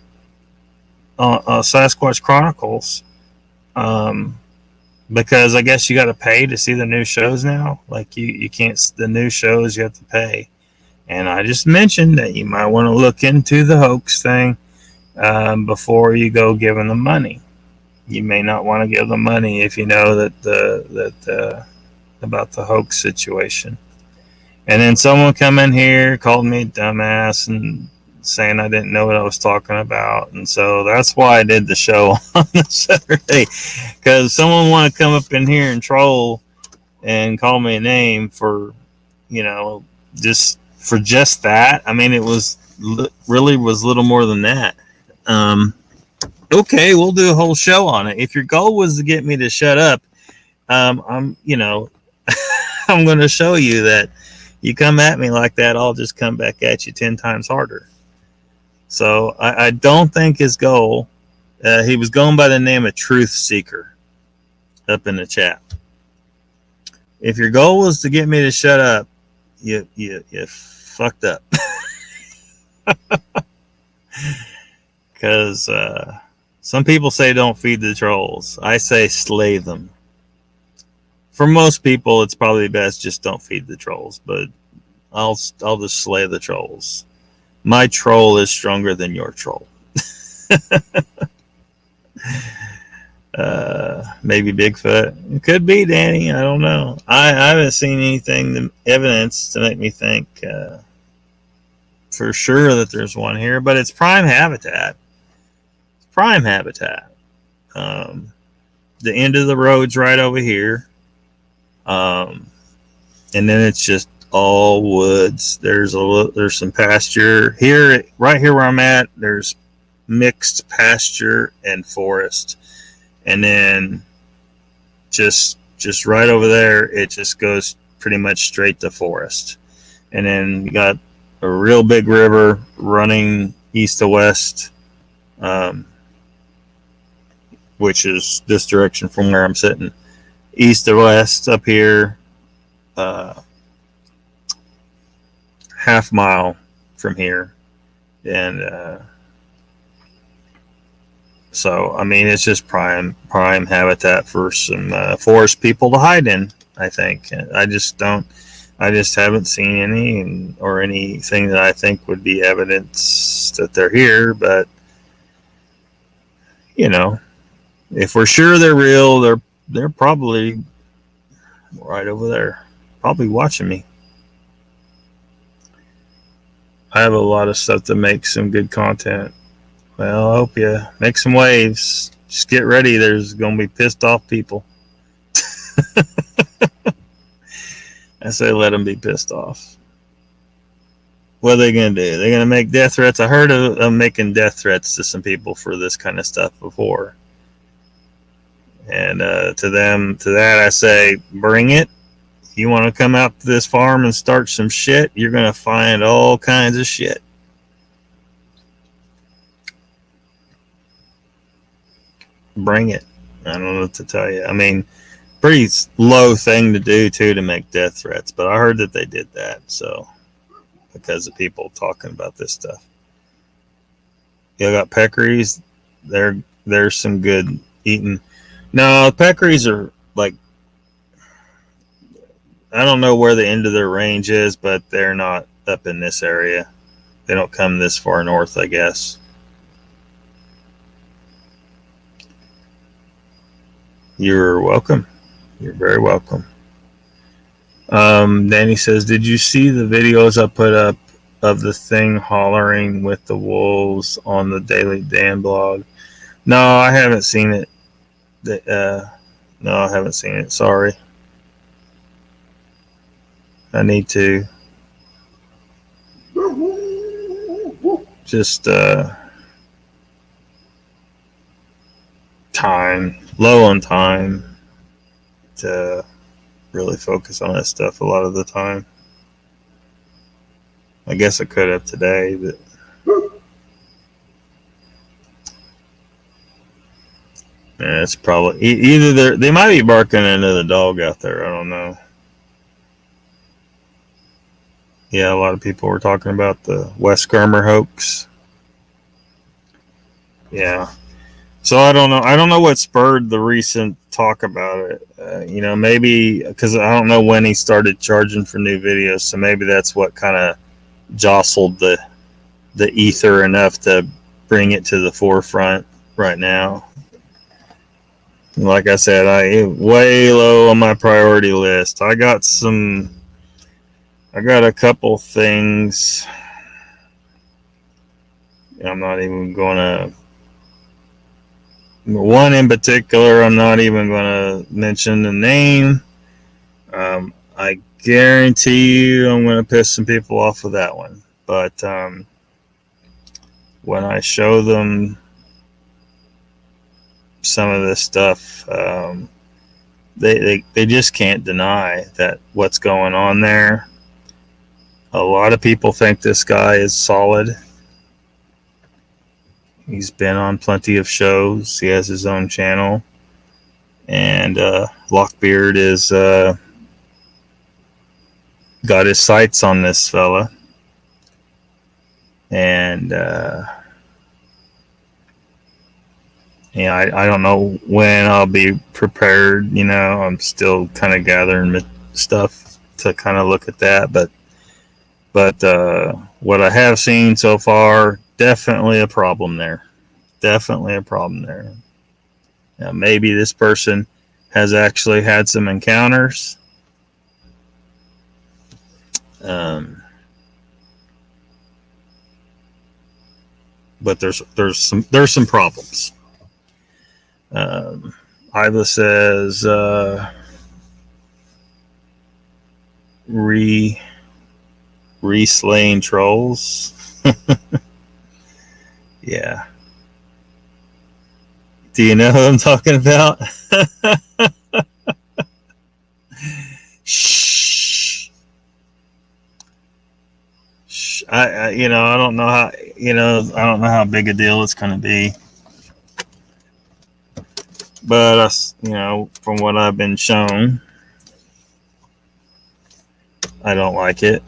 Sasquatch Chronicles, because I guess you got to pay to see the new shows now. Like you can't, the new shows you have to pay. And I just mentioned that you might want to look into the hoax thing before you go giving them money. You may not want to give them money if you know that about the hoax situation. And then someone come in here, called me dumbass, and saying I didn't know what I was talking about. And so that's why I did the show on the Saturday, because someone want to come up in here and troll and call me a name for, just for just that. I mean, it was really was little more than that. Okay, we'll do a whole show on it. If your goal was to get me to shut up, I'm I'm going to show you that you come at me like that, I'll just come back at you 10 times harder. So I don't think his goal, he was going by the name of Truth Seeker up in the chat. If your goal was to get me to shut up, you fucked up. Because some people say don't feed the trolls. I say slay them. For most people, it's probably best just don't feed the trolls. But I'll just slay the trolls. My troll is stronger than your troll. Maybe Bigfoot. It could be, Danny. I don't know. I haven't seen anything, evidence to make me think for sure that there's one here. But it's prime habitat. Prime habitat. The end of the road's right over here. And then it's just all woods. There's some pasture here, right here where I'm at. There's mixed pasture and forest, and then just right over there, it just goes pretty much straight to forest. And then you got a real big river running east to west, which is this direction from where I'm sitting, east to west up here. Half mile from here, and so I mean it's just prime habitat for some forest people to hide in. I think I just haven't seen any or anything that I think would be evidence that they're here. But if we're sure they're real, they're probably right over there, probably watching me. I have a lot of stuff to make some good content. Well, I hope you make some waves. Just get ready. There's going to be pissed off people. I say let them be pissed off. What are they going to do? They're going to make death threats. I heard of them making death threats to some people for this kind of stuff before. And to that I say, bring it. You want to come out to this farm and start some shit, you're going to find all kinds of shit. Bring it. I don't know what to tell you. I mean, pretty low thing to do, too, to make death threats. But I heard that they did that, so, because of people talking about this stuff. You got peccaries. There's some good eating. No, peccaries are like, I don't know where the end of their range is, but they're not up in this area. They don't come this far north, I guess. You're welcome. You're very welcome. Danny says, did you see the videos I put up of the thing hollering with the wolves on the Daily Dan blog? No, I haven't seen it. No, I haven't seen it. Sorry. I need to. Just low on time to really focus on that stuff a lot of the time. I guess I could have today, but yeah, it's probably either they might be barking into the dog out there. I don't know. Yeah, a lot of people were talking about the Wes Germer hoax. Yeah. So I don't know. I don't know what spurred the recent talk about it. Maybe because I don't know when he started charging for new videos. So maybe that's what kind of jostled the ether enough to bring it to the forefront right now. Like I said, I way low on my priority list. I got a couple things. I'm not even going to. One in particular, I'm not even going to mention the name. I guarantee you I'm going to piss some people off with that one. But when I show them some of this stuff, they just can't deny that what's going on there. A lot of people think this guy is solid. He's been on plenty of shows. He has his own channel. And Lockbeard is got his sights on this fella. And I don't know when I'll be prepared. I'm still kind of gathering stuff to kind of look at that. But what I have seen so far, definitely a problem there. Definitely a problem there. Now, maybe this person has actually had some encounters. But there's some problems. Isla says re-slaying trolls. Yeah. Do you know who I'm talking about? Shh. Shh. I don't know how. I don't know how big a deal it's going to be. But from what I've been shown, I don't like it.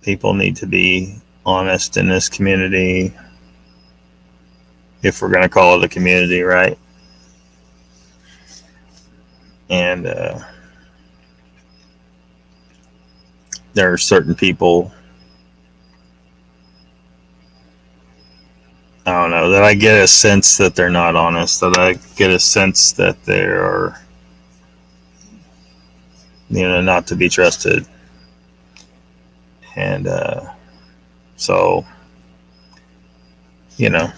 People need to be honest in this community, if we're going to call it a community, right? And there are certain people, I don't know, that I get a sense that they're not honest, that I get a sense that they are, not to be trusted. And so, yeah.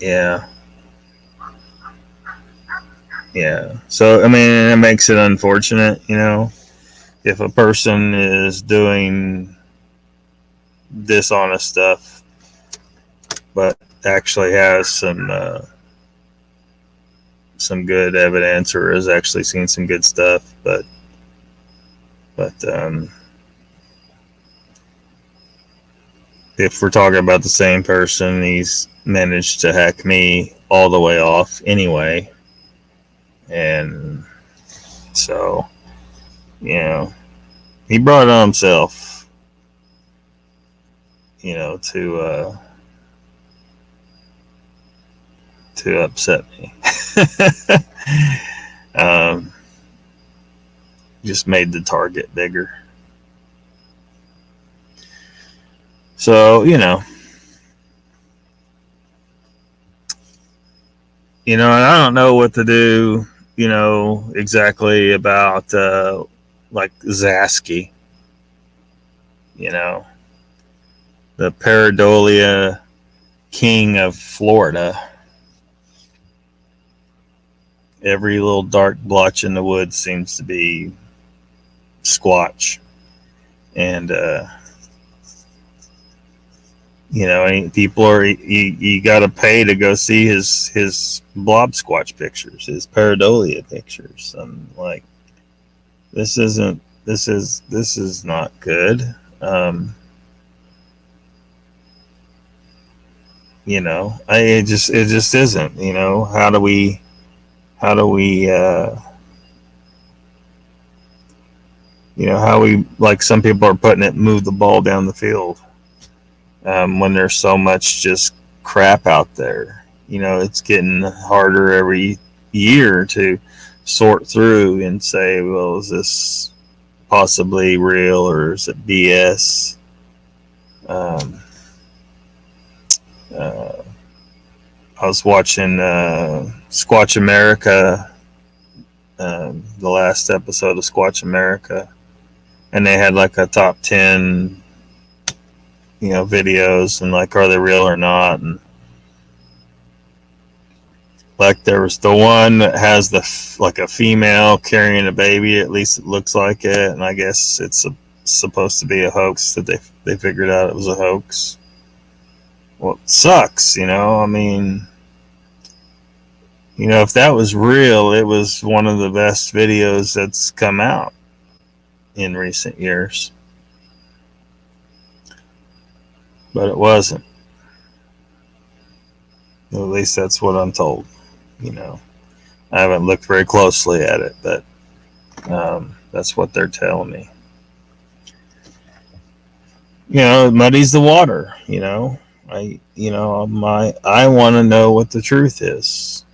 Yeah. So, it makes it unfortunate, if a person is doing dishonest stuff, but actually has some good evidence or has actually seen some good stuff, but if we're talking about the same person, he's managed to hack me all the way off anyway. And so, he brought it on himself, to upset me. Just made the target bigger. So, and I don't know what to do, exactly about like Zasky, the pareidolia king of Florida. Every little dark blotch in the woods seems to be Squatch. And, people are, you got to pay to go see his blob Squatch pictures, his pareidolia pictures. I'm like, this is not good. It just isn't. How do we like some people are putting it, move the ball down the field when there's so much just crap out there. It's getting harder every year to sort through and say, well, is this possibly real or is it BS? I was watching Squatch America, the last episode of Squatch America, and they had like a top 10, videos, and like, are they real or not? And like, there was the one that has like a female carrying a baby, at least it looks like it, and I guess it's supposed to be a hoax, that they figured out it was a hoax. Well, it sucks, I mean, if that was real, it was one of the best videos that's come out in recent years. But it wasn't. At least that's what I'm told. I haven't looked very closely at it, but that's what they're telling me. It muddies the water. I want to know what the truth is.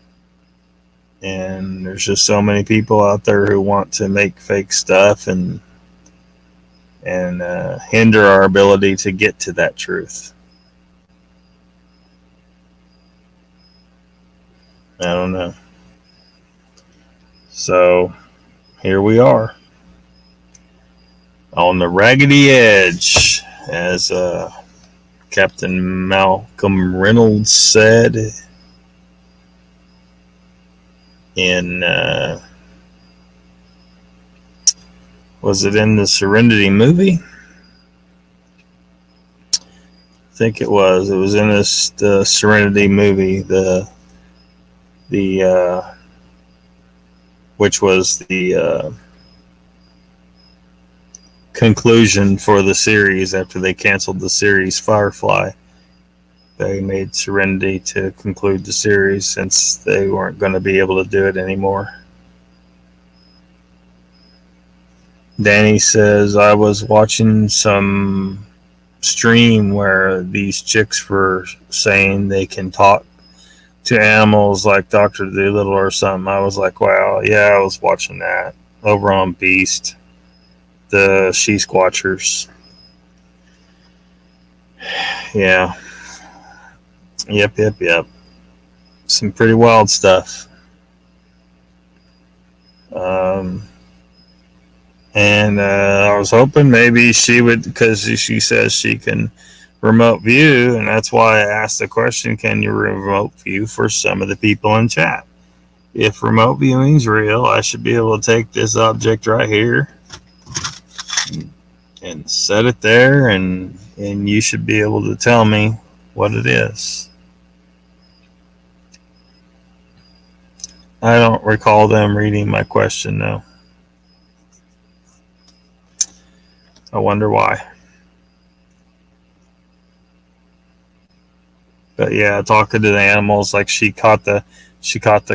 And there's just so many people out there who want to make fake stuff and hinder our ability to get to that truth. I don't know. So here we are on the raggedy edge, as Captain Malcolm Reynolds said in was it in the Serenity movie? I think it was. It was in the Serenity movie, the which was the conclusion for the series after they canceled the series Firefly. They made Serenity to conclude the series since they weren't going to be able to do it anymore. Danny says, I was watching some stream where these chicks were saying they can talk to animals like Dr. Dolittle or something. I was like, wow, yeah, I was watching that over on Beast, the She Squatchers. Yeah. Yep. Some pretty wild stuff. And I was hoping maybe she would, because she says she can remote view, and that's why I asked the question, can you remote view for some of the people in chat? If remote viewing's real, I should be able to take this object right here and set it there, and you should be able to tell me what it is. I don't recall them reading my question, though. I wonder why. But yeah, talking to the animals, like she caught the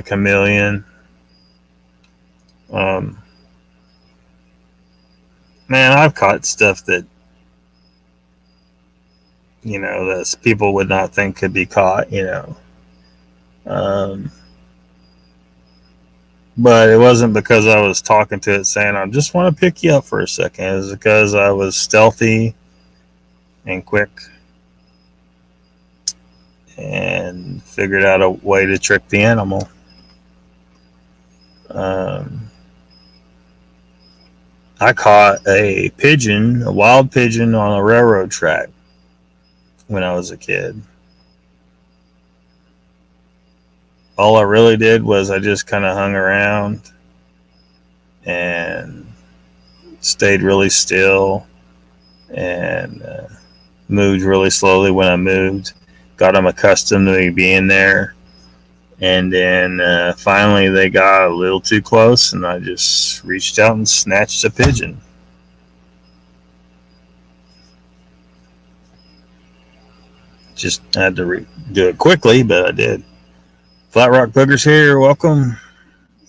chameleon. Man, I've caught stuff that that people would not think could be caught. But it wasn't because I was talking to it saying, I just want to pick you up for a second. It was because I was stealthy and quick and figured out a way to trick the animal. I caught a pigeon, a wild pigeon, on a railroad track when I was a kid. All I really did was I just kind of hung around and stayed really still and moved really slowly when I moved. Got them accustomed to me being there. And then finally they got a little too close, and I just reached out and snatched a pigeon. Just had to do it quickly, but I did. Flat Rock Booger's here. Welcome.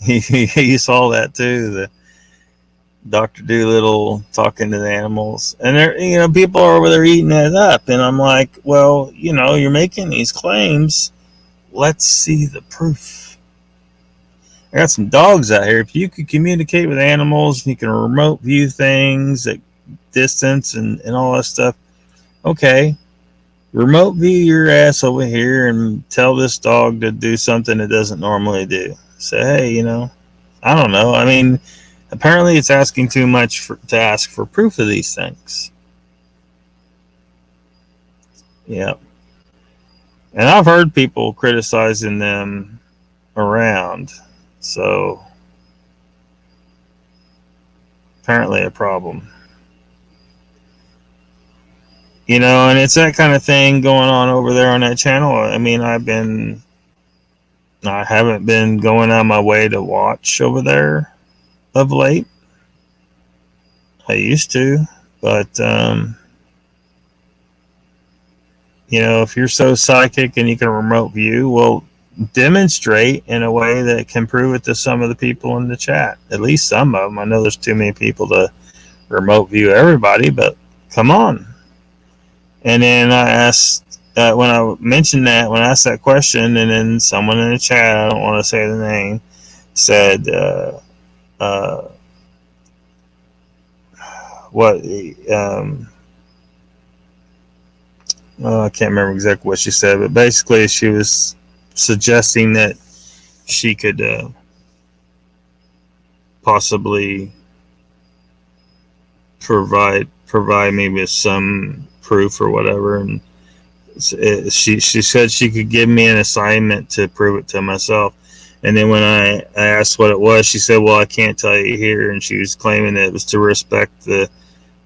He saw that too. The Dr. Doolittle talking to the animals, and there, people are over there eating it up, and I'm like, well, you're making these claims. Let's see the proof. I got some dogs out here. If you could communicate with animals, you can remote view things at distance and all that stuff. Okay. Remote view your ass over here and tell this dog to do something it doesn't normally do. Say, hey, I don't know. I mean, apparently it's asking too much to ask for proof of these things. Yeah. And I've heard people criticizing them around. So, apparently a problem. And it's that kind of thing going on over there on that channel. I mean, I haven't been going out of my way to watch over there of late. I used to, but if you're so psychic and you can remote view, well, demonstrate in a way that can prove it to some of the people in the chat. At least some of them. I know there's too many people to remote view everybody, but come on. And then I asked, when I mentioned that, when I asked that question, and then someone in the chat, I don't want to say the name, said, I can't remember exactly what she said, but basically she was suggesting that she could possibly provide me with some proof or whatever, and she said she could give me an assignment to prove it to myself. And then when I asked what it was, she said, well, I can't tell you here, and she was claiming that it was to respect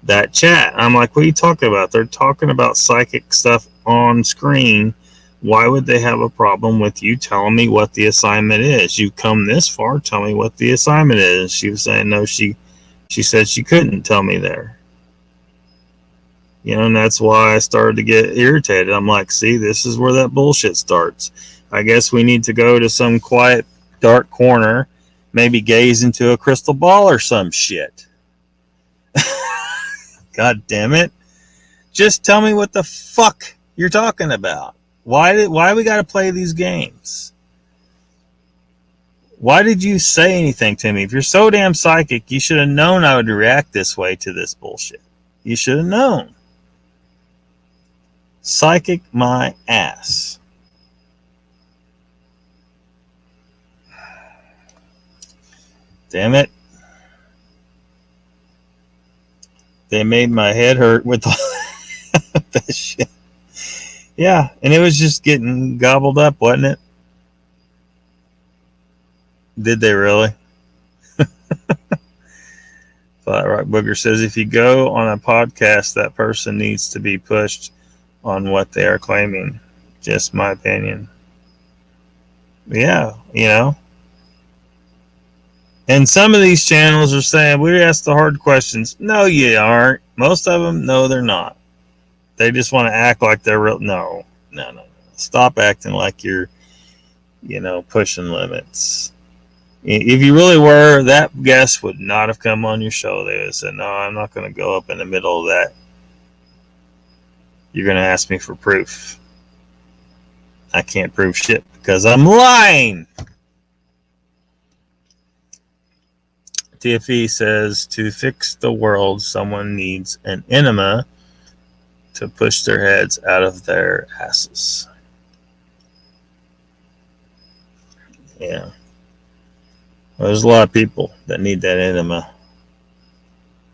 that chat. I'm like, what are you talking about? They're talking about psychic stuff on screen. Why would they have a problem with you telling me what the assignment is? You come this far, tell me what the assignment is. She was saying no, she said she couldn't tell me there. And that's why I started to get irritated. I'm like, see, this is where that bullshit starts. I guess we need to go to some quiet, dark corner, maybe gaze into a crystal ball or some shit. God damn it. Just tell me what the fuck you're talking about. Why we got to play these games? Why did you say anything to me? If you're so damn psychic, you should have known I would react this way to this bullshit. You should have known. Psychic my ass. Damn it. They made my head hurt with that shit. Yeah, and it was just getting gobbled up, wasn't it? Did they really? Flat Rock Booger says, if you go on a podcast, that person needs to be pushed on what they are claiming. Just my opinion. Yeah, And some of these channels are saying, we ask the hard questions. No, you aren't. Most of them, no, they're not. They just want to act like they're real. No. Stop acting like you're, pushing limits. If you really were, that guest would not have come on your show. They would have said, no, I'm not going to go up in the middle of that. You're going to ask me for proof. I can't prove shit because I'm lying. TFE says, to fix the world, someone needs an enema to push their heads out of their asses. Yeah. Well, there's a lot of people that need that enema.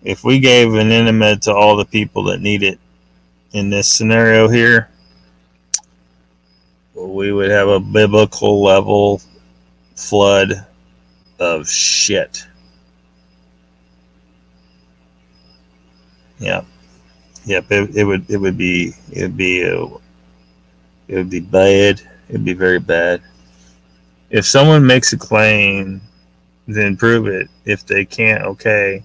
If we gave an enema to all the people that need it in this scenario here, we would have a biblical level flood of shit. Yeah. Yep. It would be bad. It'd be very bad. If someone makes a claim, then prove it. If they can't, okay.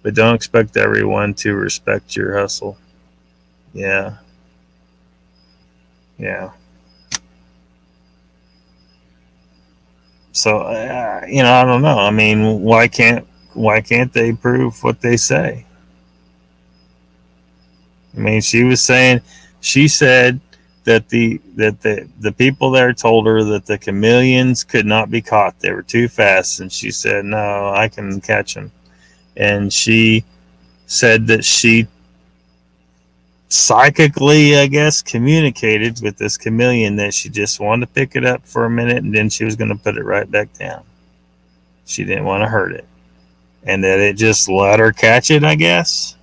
But don't expect everyone to respect your hustle. Yeah. Yeah. So I don't know. I mean, why can't they prove what they say? I mean, she said that the people there told her that the chameleons could not be caught. They were too fast, and she said, "No, I can catch them." And she said that she psychically, I guess, communicated with this chameleon that she just wanted to pick it up for a minute and then she was going to put it right back down. She didn't want to hurt it. And that it just let her catch it, I guess.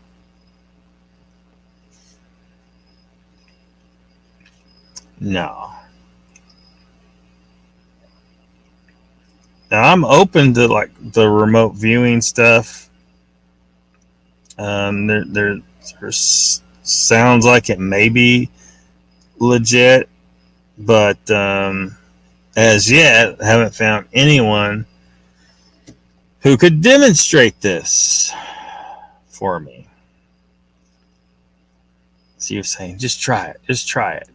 No. Now, I'm open to like the remote viewing stuff. There sounds like it may be legit, but as yet, I haven't found anyone who could demonstrate this for me. So you're saying, just try it. Just try it.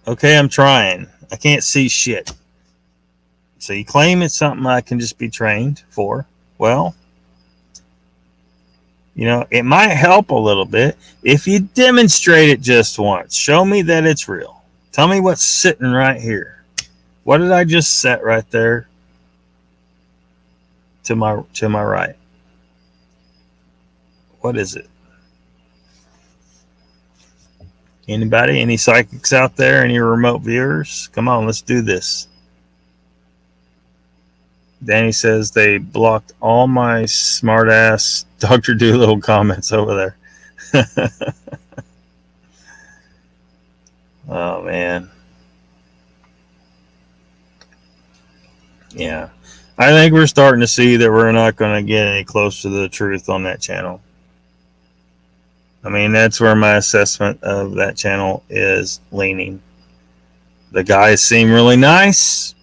Okay, I'm trying. I can't see shit. So you claim it's something I can just be trained for. Well, it might help a little bit if you demonstrate it just once. Show me that it's real. Tell me what's sitting right here. What did I just set right there to my right? What is it? Anybody? Any psychics out there? Any remote viewers? Come on, let's do this. Danny says they blocked all my smart-ass Dr. Doolittle comments over there. Oh, man. Yeah. I think we're starting to see that we're not going to get any closer to the truth on that channel. I mean, that's where my assessment of that channel is leaning. The guys seem really nice,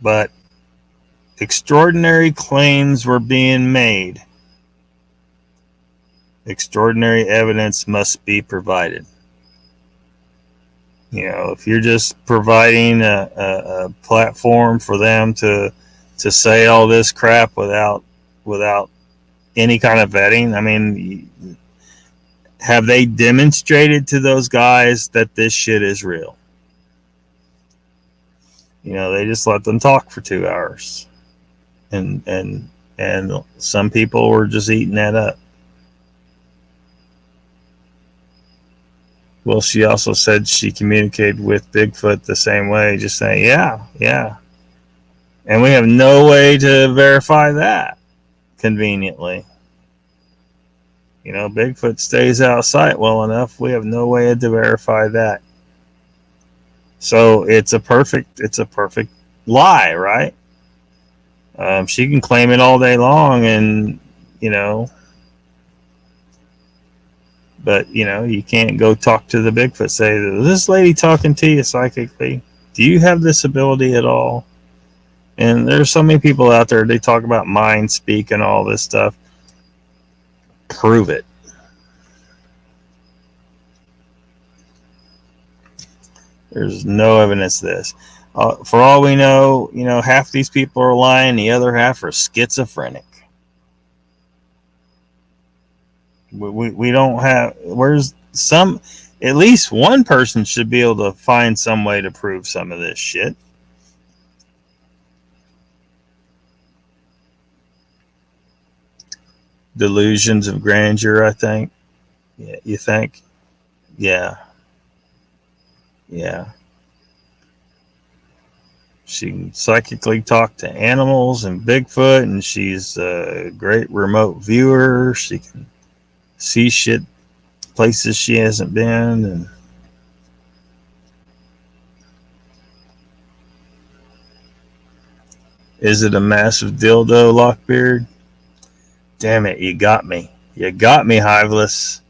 but extraordinary claims were being made. Extraordinary evidence must be provided. If you're just providing a platform for them to say all this crap without any kind of vetting, I mean, have they demonstrated to those guys that this shit is real? They just let them talk for 2 hours, and some people were just eating that up. Well, she also said she communicated with Bigfoot the same way, just saying, yeah. And we have no way to verify that conveniently. Bigfoot stays out of sight well enough. We have no way to verify that. So it's a perfect lie, right? She can claim it all day long, and but you can't go talk to the Bigfoot. Say, is this lady talking to you psychically? Do you have this ability at all? And there's so many people out there, they talk about mind speak and all this stuff. Prove it. There's no evidence of this. For all we know, half these people are lying, the other half are schizophrenic. We don't have, at least one person should be able to find some way to prove some of this shit. Delusions of grandeur, I think. Yeah, you think? Yeah. Yeah. She can psychically talk to animals and Bigfoot, and she's a great remote viewer. She can see shit places she hasn't been. And is it a massive dildo, Lockbeard? Damn it, you got me. You got me, Hiveless.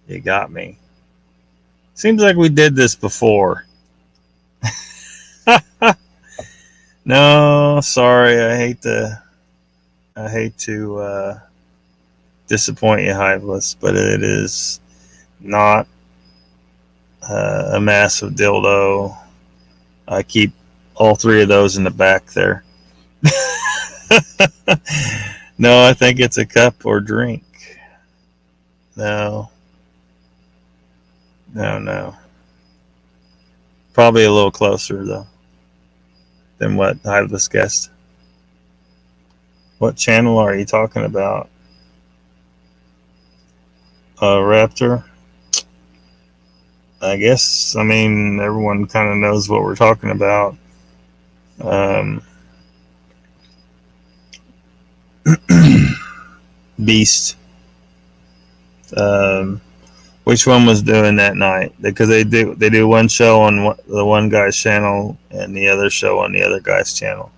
You got me. Seems like we did this before. No, sorry. I hate to disappoint you, Hiveless, but it is not a massive dildo. I keep all three of those in the back there. No, I think it's a cup or drink. No. Probably a little closer, though, than what I was guessed. What channel are you talking about? Raptor? I guess, I mean, everyone kind of knows what we're talking about. Beast. Which one was doing that night? Because they do one show on the one guy's channel and the other show on the other guy's channel.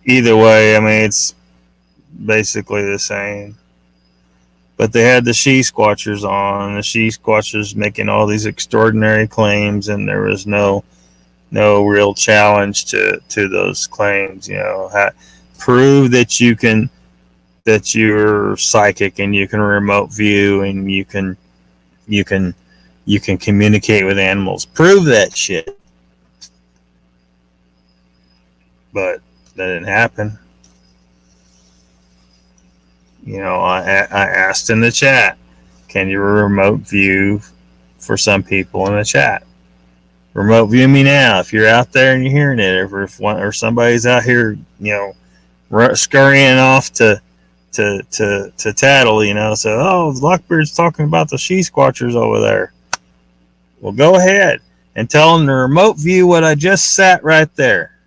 Either way, I mean, it's basically the same. But they had the she squatchers on, the she squatchers making all these extraordinary claims, and there was no real challenge to those claims. You know, prove that you're psychic and you can remote view and you can communicate with animals. Prove that shit. But that didn't happen. You know, I asked in the chat, can you remote view for some people in the chat? Remote view me now if you're out there and you're hearing it, or somebody's out here, you know, scurrying off to tattle, you know. So, oh, Lockbeard's talking about the she squatchers over there. Well, go ahead and tell them to remote view what I just sat right there,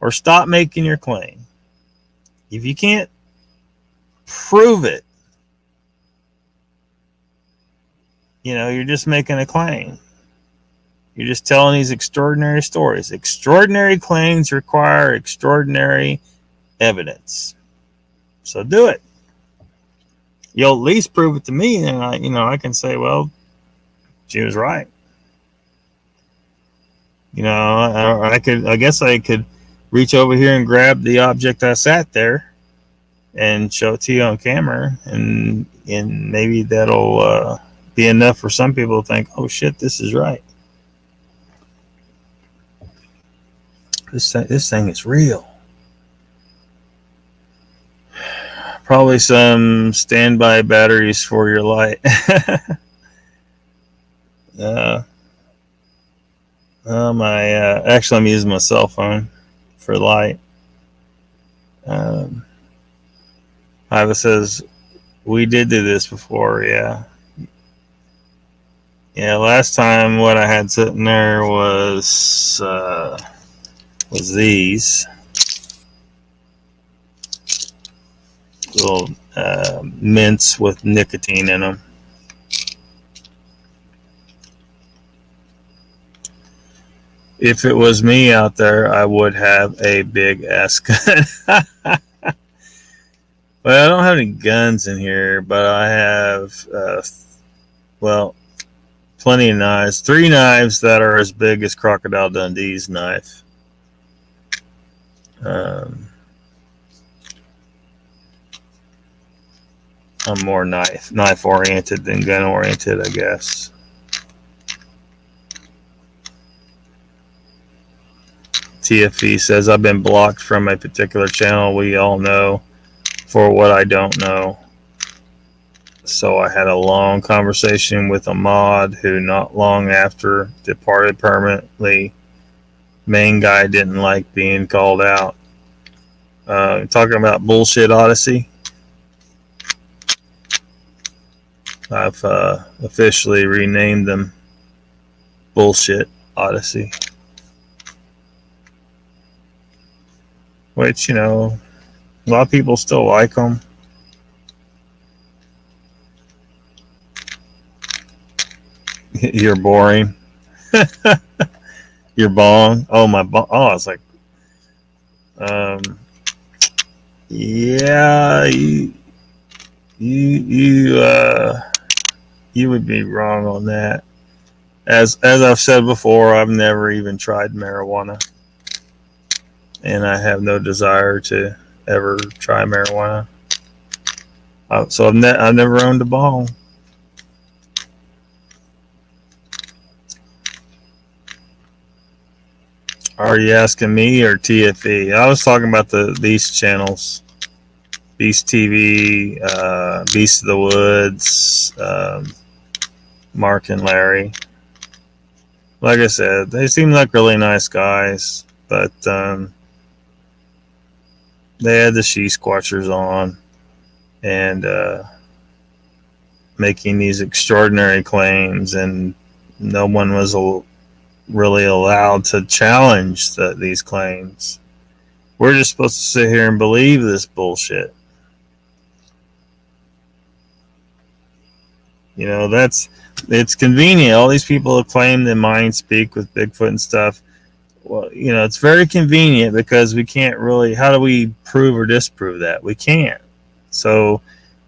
or stop making your claim. If you can't prove it, you know, you're just making a claim. You're just telling these extraordinary stories. Extraordinary claims require extraordinary evidence. So do it. You'll at least prove it to me, and I can say, well, she was right. You know, I guess I could reach over here and grab the object I sat there and show it to you on camera, and maybe that'll be enough for some people to think, oh shit, this is right. This thing is real. Probably some standby batteries for your light. Actually, I'm using my cell phone for light. Iva says, we did do this before, yeah. Yeah, last time what I had sitting there was these little mints with nicotine in them. If it was me out there, I would have a big ass gun. Well, I don't have any guns in here, but I have, plenty of knives. 3 knives that are as big as Crocodile Dundee's knife. I'm more knife oriented than gun oriented, I guess. TFE says, I've been blocked from a particular channel we all know for what I don't know. So I had a long conversation with a mod who not long after departed permanently. Main guy didn't like being called out. Talking about Bullshit Odyssey. I've officially renamed them Bullshit Odyssey. Which, a lot of people still like them. You're boring. Your bong. Oh, my bong. Oh, I was like, um, yeah, you would be wrong on that. As I've said before, I've never even tried marijuana, and I have no desire to ever try marijuana. So I've never owned a bong. Are you asking me or TFE? I was talking about these channels. Beast TV, Beast of the Woods, Mark and Larry. Like I said, they seem like really nice guys, but they had the she squatchers on and making these extraordinary claims, and no one was really allowed to challenge these claims. We're just supposed to sit here and believe this bullshit. It's convenient. All these people who claim they mind speak with Bigfoot and stuff. Well, it's very convenient because we can't really. How do we prove or disprove that? We can't. So,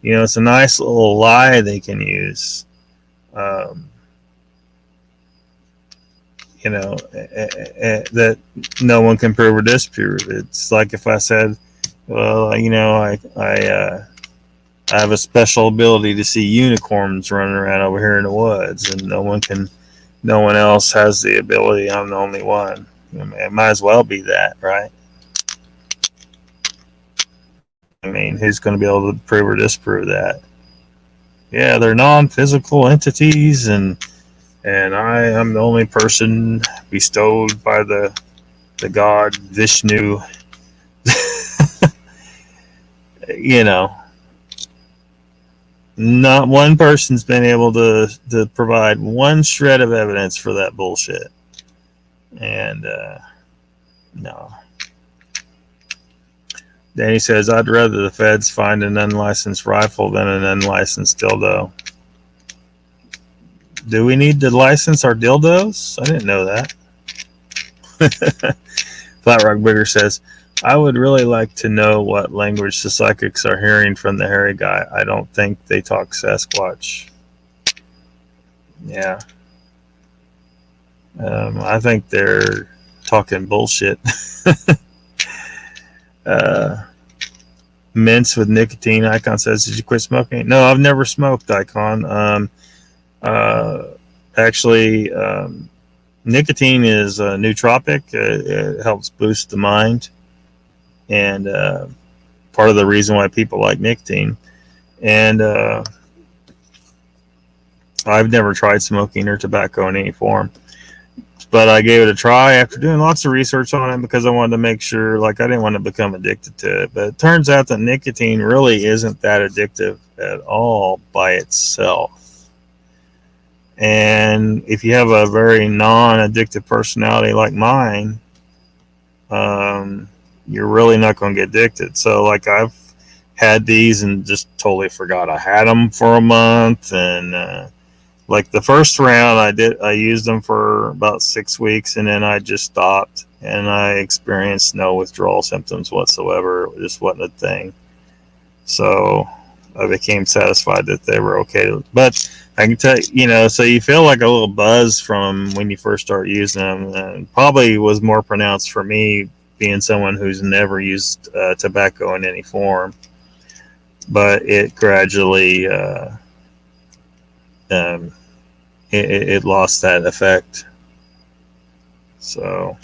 it's a nice little lie they can use. That no one can prove or disprove. It's like if I said, well, I have a special ability to see unicorns running around over here in the woods, and no one else has the ability. I'm the only one. It might as well be that, right? I mean, who's going to be able to prove or disprove that? Yeah, they're non-physical entities, and I am the only person bestowed by the god Vishnu. Not one person's been able to provide one shred of evidence for that bullshit. And no. Danny says, I'd rather the feds find an unlicensed rifle than an unlicensed dildo. Do we need to license our dildos? I didn't know that. Flat Rock Bigger says, I would really like to know what language the psychics are hearing from the hairy guy. I don't think they talk Sasquatch. Yeah. I think they're talking bullshit. Mints with nicotine. Icon says, did you quit smoking? No, I've never smoked, Icon. Actually, nicotine is a nootropic. It helps boost the mind. And part of the reason why people like nicotine. And I've never tried smoking or tobacco in any form, but I gave it a try after doing lots of research on it because I wanted to make sure, I didn't want to become addicted to it. But it turns out that nicotine really isn't that addictive at all by itself. And if you have a very non-addictive personality like mine, you're really not going to get addicted. So I've had these and just totally forgot I had them for a month. And the first round I used them for about 6 weeks, and then I just stopped, and I experienced no withdrawal symptoms whatsoever. It just wasn't a thing. So I became satisfied that they were okay. But I can tell you, so you feel like a little buzz from when you first start using them, and probably was more pronounced for me being someone who's never used tobacco in any form. But it gradually it lost that effect. So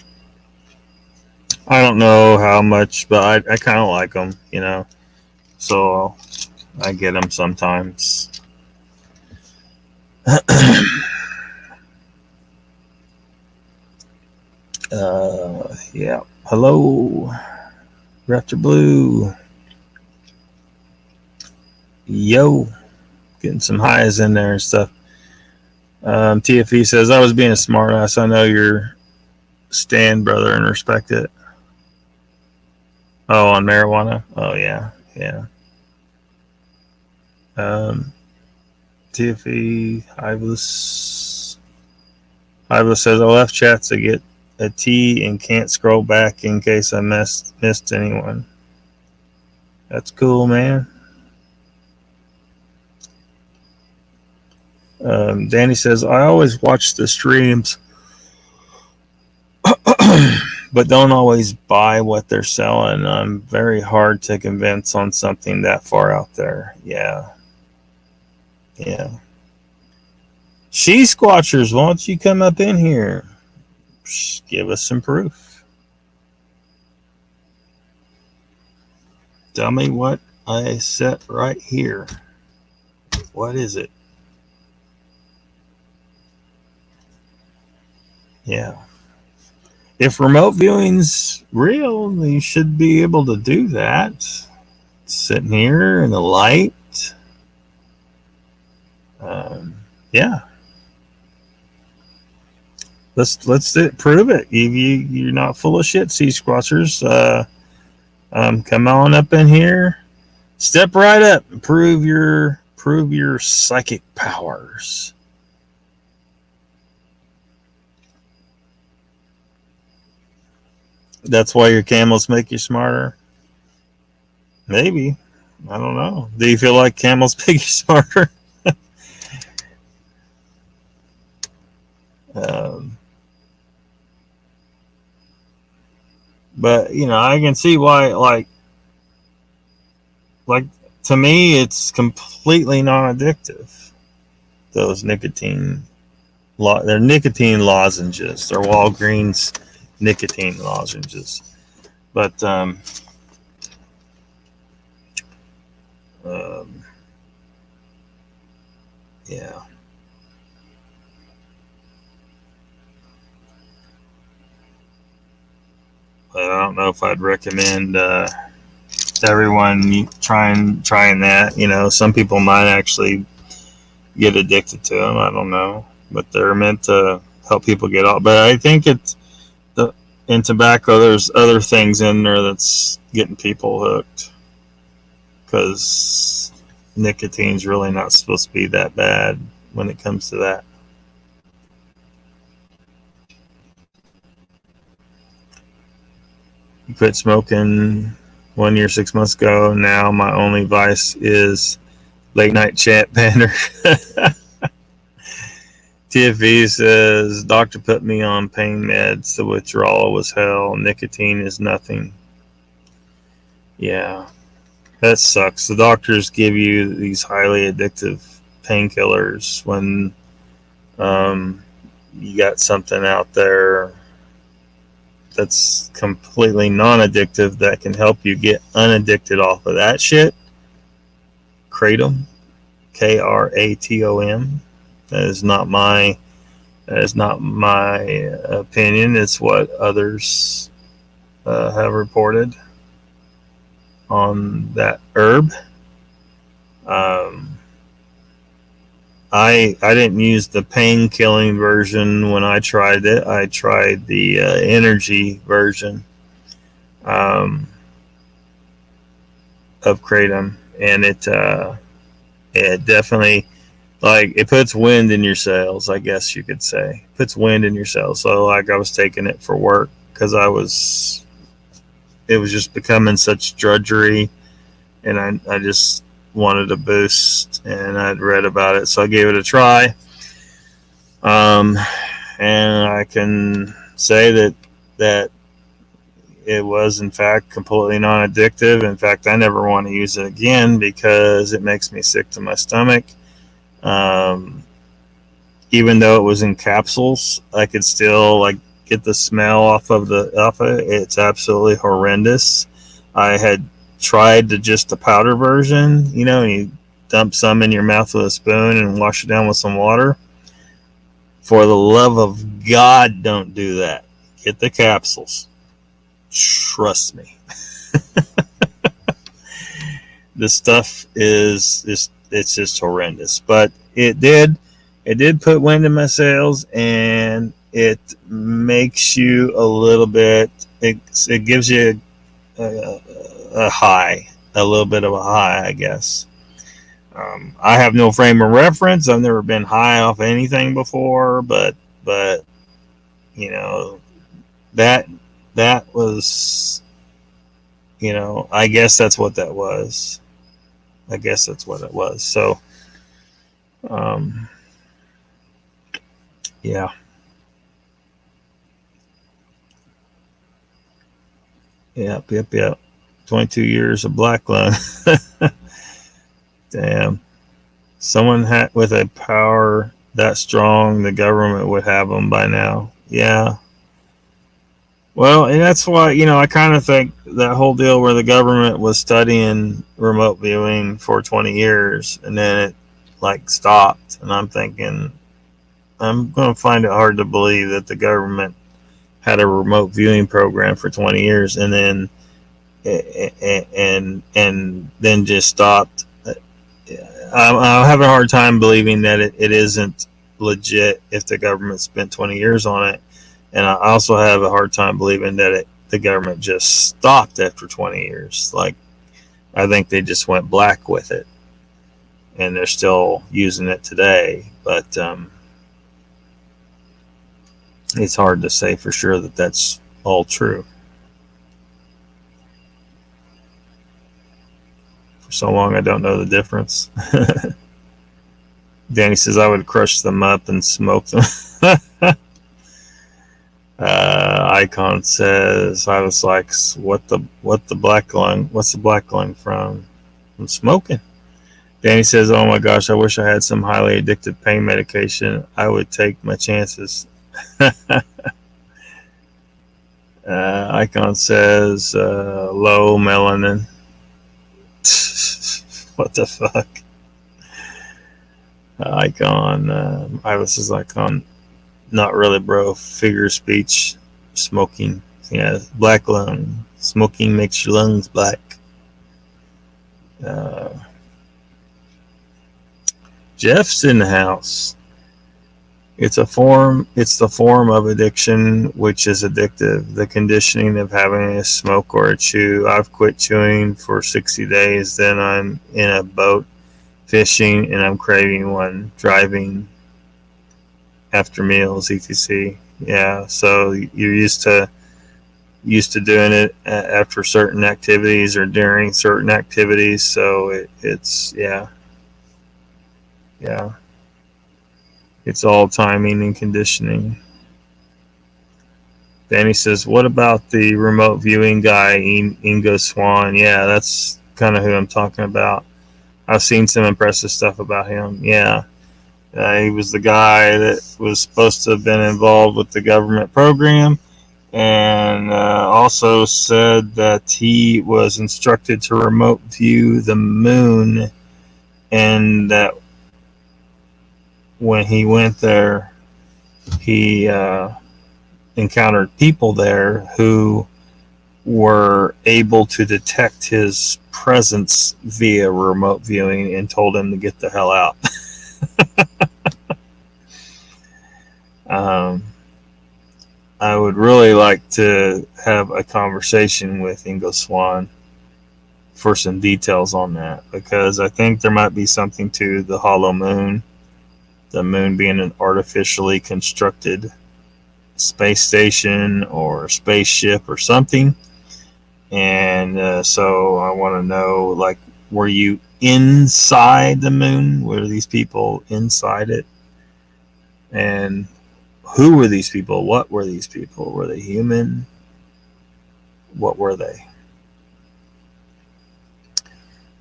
I don't know how much, but I kind of like them, so I get them sometimes. Yeah. Hello, Raptor Blue. Yo. getting some highs in there and stuff. TFE says, I was being a smart ass. I know your stand, brother, and respect it. Oh, on marijuana? Oh, yeah. Yeah. TFE, Iblis says, I left chat to get a tea and can't scroll back in case I missed anyone. That's cool, man. Danny says, I always watch the streams, but don't always buy what they're selling. I'm very hard to convince on something that far out there. Yeah. Yeah. She Squatchers, why don't you come up in here? Give us some proof. Tell me what I set right here. What is it? Yeah. If remote viewing's real, you should be able to do that. Sitting here in the light. Yeah. Let's prove it. You're not full of shit, sea squatchers. Come on up in here. Step right up and prove your psychic powers. That's why your camels make you smarter? Maybe. I don't know. Do you feel like camels make you smarter? But, I can see why, like to me, it's completely non-addictive. Those they're nicotine lozenges. They're Walgreens nicotine lozenges. But yeah. But I don't know if I'd recommend everyone trying that. Some people might actually get addicted to them. I don't know, but they're meant to help people get off. But I think in tobacco, there's other things in there that's getting people hooked, because nicotine's really not supposed to be that bad when it comes to that. You quit smoking 1 year, 6 months ago. Now my only vice is late night chat banner. TFE says, doctor put me on pain meds. The withdrawal was hell. Nicotine is nothing. Yeah, that sucks. The doctors give you these highly addictive painkillers when you got something out there that's completely non-addictive that can help you get unaddicted off of that shit. Kratom, Kratom. That is not my opinion. It's what others have reported on that herb. I didn't use the pain killing version when I tried it. I tried the energy version of Kratom, and it definitely, it puts wind in your sails, I guess you could say. It puts wind in your sails. So I was taking it for work because it was just becoming such drudgery, and I just wanted a boost, and I'd read about it, so I gave it a try. And I can say that it was in fact completely non-addictive. In fact, I never want to use it again because it makes me sick to my stomach. Even though it was in capsules, I could still get the smell off of it. It's absolutely horrendous. I had tried just the powder version, and you dump some in your mouth with a spoon and wash it down with some water. For the love of God, don't do that. Get the capsules. Trust me. This stuff is it's just horrendous. But it did put wind in my sails, and it makes you a little bit. It gives you a high, a little bit of a high, I guess. I have no frame of reference. I've never been high off anything before, but you know, that was, I guess that's what that was. I guess that's what it was. So, yeah. Yep. 22 years of black lung. Damn. Someone with a power that strong, the government would have them by now. Yeah. Well, and that's why, I kind of think that whole deal where the government was studying remote viewing for 20 years and then it stopped. And I'm thinking, I'm going to find it hard to believe that the government had a remote viewing program for 20 years and then then just stopped. I'm having a hard time believing that it isn't legit if the government spent 20 years on it. And I also have a hard time believing that the government just stopped after 20 years. I think they just went black with it. And they're still using it today. But it's hard to say for sure that that's all true. For so long, I don't know the difference. Danny says I would crush them up and smoke them. Icon says I was like, what's the black lung from? From smoking. Danny says, oh my gosh, I wish I had some highly addictive pain medication. I would take my chances. Icon says low melanin. What the fuck? Icon Iris is Icon. Not really, bro. Figure of speech. Smoking. Yeah, black lung. Smoking makes your lungs black. Jeff's in the house. It's the form of addiction which is addictive. The conditioning of having a smoke or a chew. I've quit chewing for 60 days. Then I'm in a boat fishing and I'm craving one. Driving after meals, etc. Yeah, so you're used to doing it after certain activities or during certain activities. So it's yeah. It's all timing and conditioning. Danny says, what about the remote viewing guy, Ingo Swann? Yeah, that's kind of who I'm talking about. I've seen some impressive stuff about him. Yeah. He was the guy that was supposed to have been involved with the government program, and also said that he was instructed to remote view the moon, and that when he went there, he encountered people there who were able to detect his presence via remote viewing and told him to get the hell out. I would really like to have a conversation with Ingo Swann for some details on that, because I think there might be something to the hollow moon, the moon being an artificially constructed space station or spaceship or something. And so I want to know, were you inside the moon? Were these people inside it? And who were these people? What were these people? Were they human? What were they?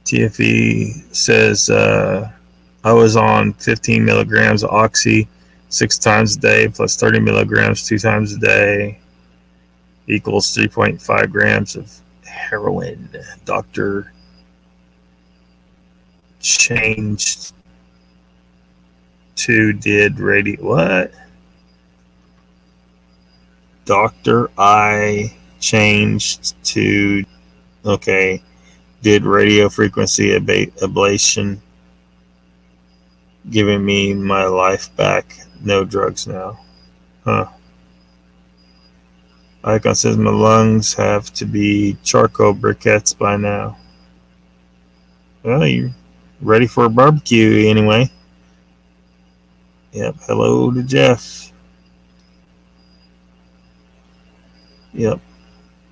TFE says, I was on 15 milligrams of oxy 6 times a day plus 30 milligrams 2 times a day equals 3.5 grams of heroin. Doctor changed to did radio. What? Doctor I changed to, okay, did radio frequency ablation giving me my life back. No drugs now. Huh. Icon says my lungs have to be charcoal briquettes by now. Well, you're ready for a barbecue anyway. Yep. Hello to Jeff. Yep.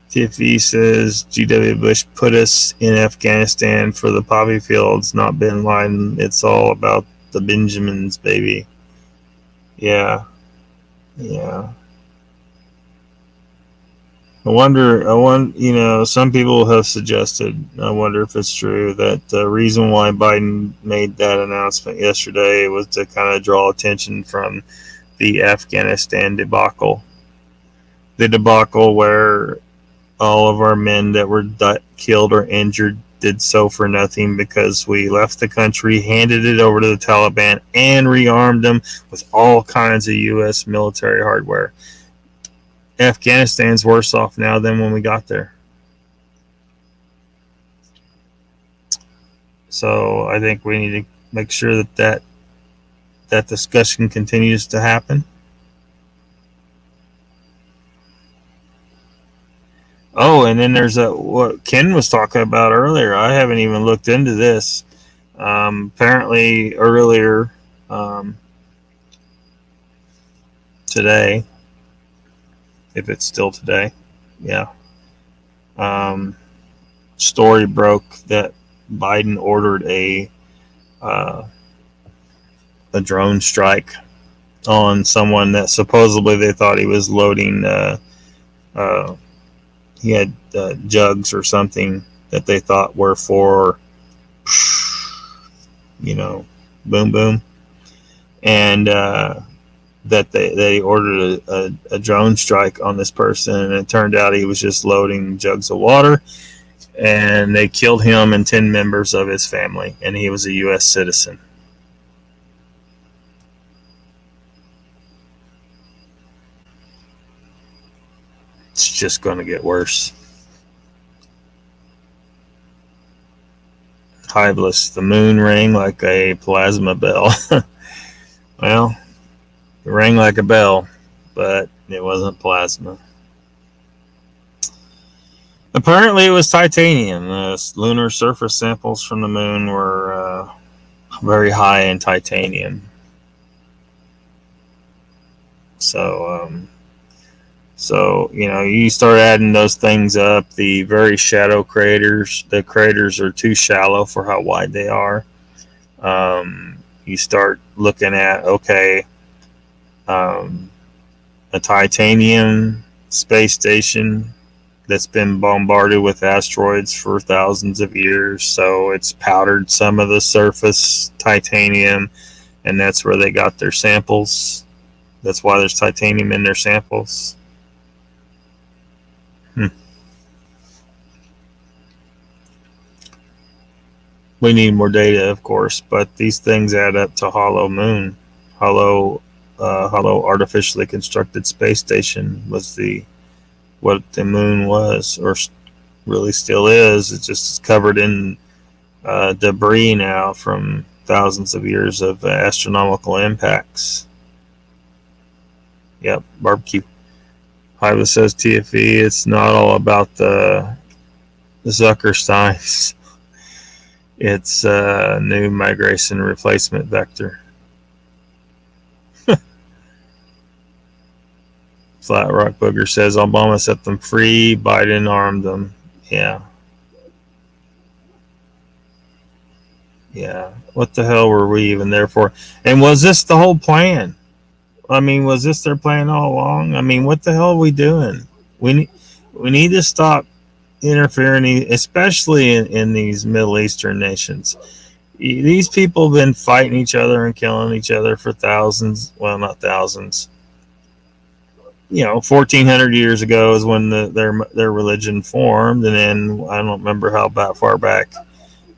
Tiffy says G.W. Bush put us in Afghanistan for the poppy fields, not Bin Laden. It's all about the Benjamins, baby. Yeah. I wonder, some people have suggested, I wonder if it's true, that the reason why Biden made that announcement yesterday was to kind of draw attention from the Afghanistan debacle. The debacle where all of our men that were killed or injured did so for nothing because we left the country, handed it over to the Taliban, and rearmed them with all kinds of U.S. military hardware. Afghanistan's worse off now than when we got there. So I think we need to make sure that discussion continues to happen. Oh, and then there's what Ken was talking about earlier. I haven't even looked into this. Apparently earlier today, if it's still today, yeah. Story broke that Biden ordered a drone strike on someone that supposedly they thought he was loading. He had jugs or something that they thought were for, boom boom, and that they ordered a drone strike on this person, and it turned out he was just loading jugs of water, and they killed him and 10 members of his family, and he was a U.S. citizen. It's just going to get worse. Hiveless, the moon rang like a plasma bell. Well, it rang like a bell, but it wasn't plasma. Apparently, it was titanium. Lunar surface samples from the moon were very high in titanium. So, you start adding those things up, the very shallow craters, the craters are too shallow for how wide they are. You start looking at, a titanium space station that's been bombarded with asteroids for thousands of years, so it's powdered some of the surface titanium, and that's where they got their samples. That's why there's titanium in their samples. We need more data, of course, but these things add up to hollow moon. Hollow artificially constructed space station was what the moon was, or really still is. It's just covered in debris now from thousands of years of astronomical impacts. Yep, barbecue. Hiva says TFE, it's not all about the Zucker signs. It's a new migration replacement vector. Flat Rock Booger says Obama set them free, Biden armed them. Yeah. What the hell were we even there for? And was this the whole plan? I mean, was this their plan all along? I mean, what the hell are we doing? We need to stop interfering, especially in these Middle Eastern nations. These people have been fighting each other and killing each other for thousands. Well, not thousands. 1,400 years ago is when their religion formed, and then I don't remember how far back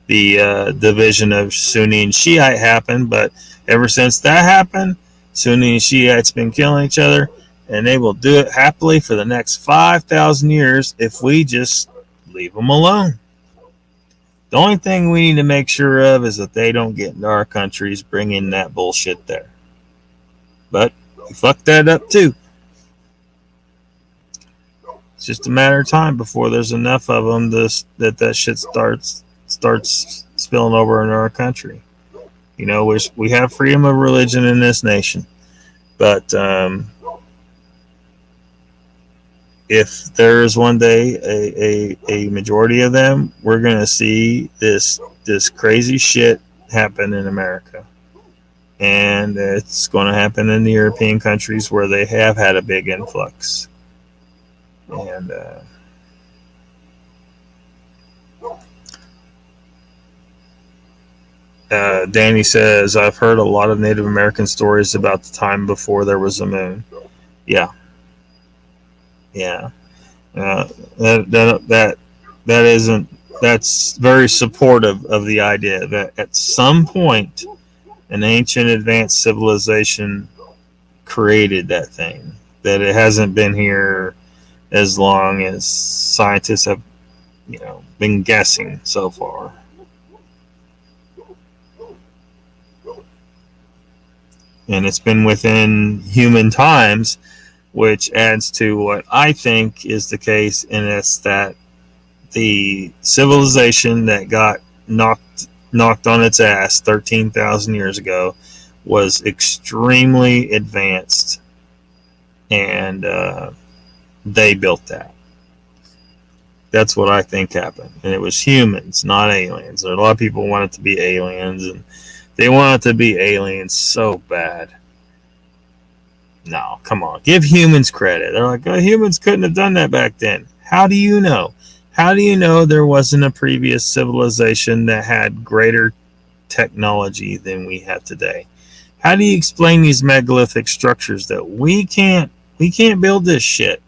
the division of Sunni and Shiite happened. But ever since that happened, Sunni and Shiites been killing each other, and they will do it happily for the next 5,000 years if we just leave them alone. The only thing we need to make sure of is that they don't get into our countries, bring in that bullshit there. But we fucked that up too. It's just a matter of time before there's enough of them that shit starts spilling over into our country. You know, we have freedom of religion in this nation, but if there is one day a majority of them, we're going to see this crazy shit happen in America. And it's going to happen in the European countries where they have had a big influx. And Danny says, I've heard a lot of Native American stories about the time before there was a moon. Yeah. That's very supportive of the idea that at some point an ancient advanced civilization created that thing, that it hasn't been here as long as scientists have, been guessing so far. And it's been within human times, which adds to what I think is the case, and it's that the civilization that got knocked on its ass 13,000 years ago was extremely advanced, and they built that. That's what I think happened. And it was humans, not aliens. A lot of people want it to be aliens, and they want it to be aliens so bad. No, come on. Give humans credit. They're like, oh, humans couldn't have done that back then. How do you know? How do you know there wasn't a previous civilization that had greater technology than we have today? How do you explain these megalithic structures that we can't build this shit?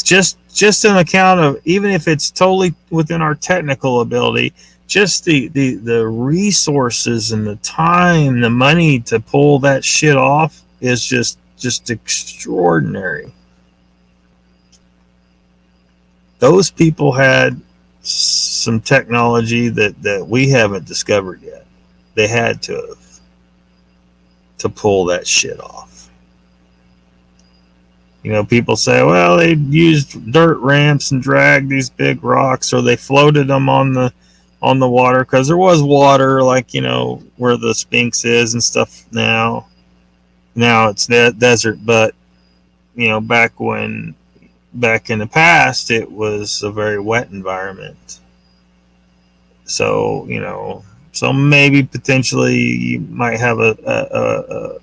Just an account of, even if it's totally within our technical ability, just the resources and the time, the money to pull that shit off is just extraordinary. Those people had some technology that we haven't discovered yet. They had to pull that shit off. People say, well, they used dirt ramps and dragged these big rocks, or they floated them on the water, because there was water, like, where the Sphinx is and stuff now. Now it's desert, but, back in the past, it was a very wet environment. So, so maybe potentially you might have a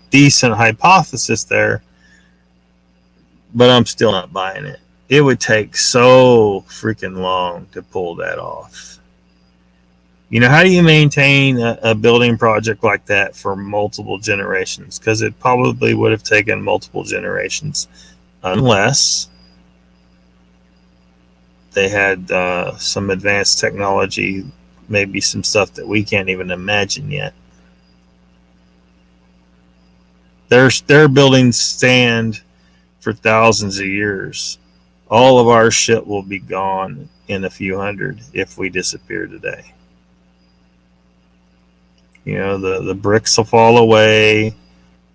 decent hypothesis there, but I'm still not buying it. It would take so freaking long to pull that off. How do you maintain a building project like that for multiple generations? Because it probably would have taken multiple generations, unless they had some advanced technology, maybe some stuff that we can't even imagine yet. Their buildings stand for thousands of years. All of our shit will be gone in a few hundred if we disappear today. The bricks will fall away,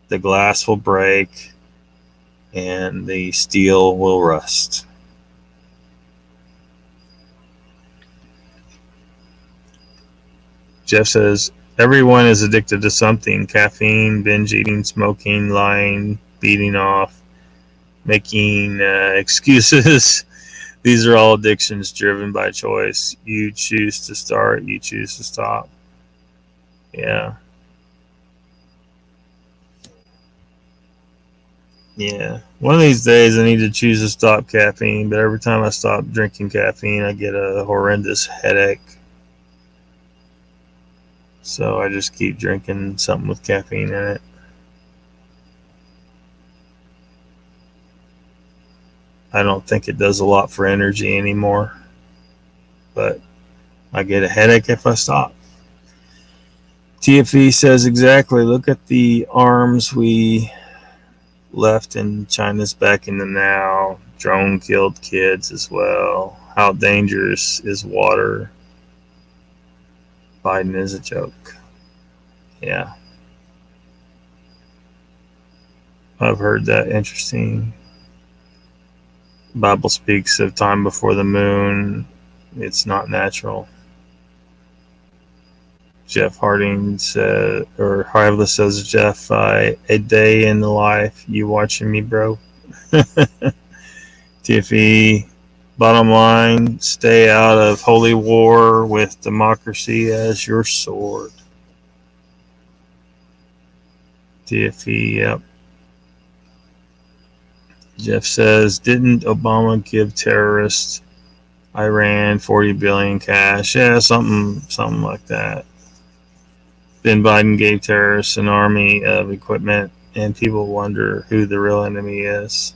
the glass will break, and the steel will rust. Jeff says, everyone is addicted to something: caffeine, binge eating, smoking, lying, beating off, making excuses. These are all addictions driven by choice. You choose to start, you choose to stop. Yeah. One of these days I need to choose to stop caffeine, but every time I stop drinking caffeine, I get a horrendous headache. So I just keep drinking something with caffeine in it. I don't think it does a lot for energy anymore, but I get a headache if I stop. TFE says, exactly. Look at the arms we left in China's back in the now. Drone killed kids as well. How dangerous is water? Biden is a joke. Yeah. I've heard that. Interesting. Bible speaks of time before the moon. It's not natural. Jeff Harding said, or Harvilla says, Jeff, a day in the life. You watching me, bro? Tiffy, bottom line, stay out of holy war with democracy as your sword. Tiffy, yep. Jeff says, didn't Obama give terrorists Iran 40 billion cash? Yeah, something like that. Then Biden gave terrorists an army of equipment, and people wonder who the real enemy is.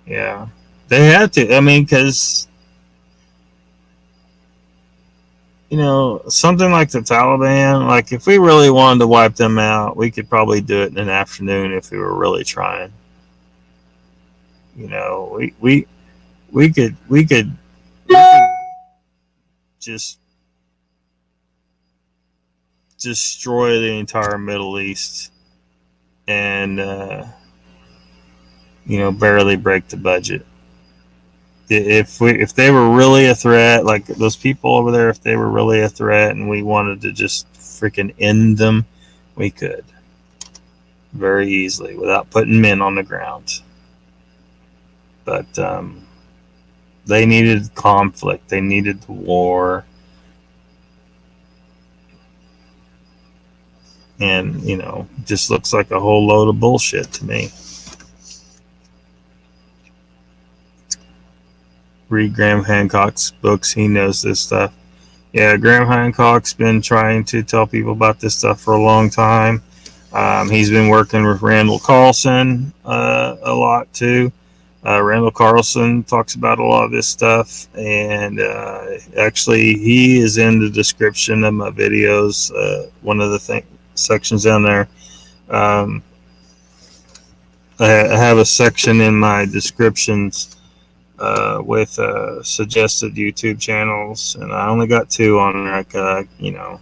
Yeah, they had to. I mean, because, you know, something like the Taliban, like if we really wanted to wipe them out, we could probably do it in an afternoon if we were really trying. You know, we could just destroy the entire Middle East and you know, barely break the budget. If they were really a threat, like those people over there, if they were really a threat and we wanted to just freaking end them, we could very easily without putting men on the ground. But they needed conflict. They needed the war. And, you know, just looks like a whole load of bullshit to me. Read Graham Hancock's books. He knows this stuff. Yeah, Graham Hancock's been trying to tell people about this stuff for a long time. He's been working with Randall Carlson a lot too. Randall Carlson talks about a lot of this stuff, and actually he is in the description of my videos. One of the sections down there. I have a section in my descriptions with suggested YouTube channels, and I only got 2 on there, you know,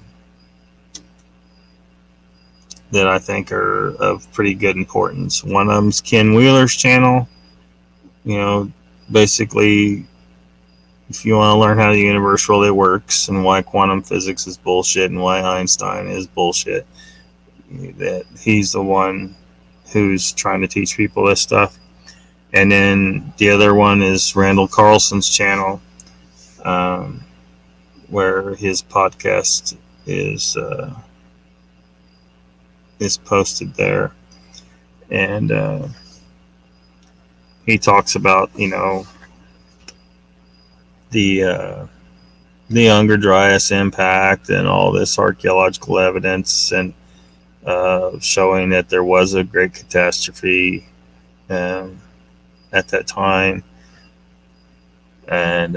that I think are of pretty good importance. One of them's Ken Wheeler's channel. You know, basically, if you want to learn how the universe really works and why quantum physics is bullshit and why Einstein is bullshit, that he's the one who's trying to teach people this stuff. And then the other one is Randall Carlson's channel, where his podcast is posted there, and he talks about, you know, the Younger Dryas impact and all this archaeological evidence, and showing that there was a great catastrophe at that time, and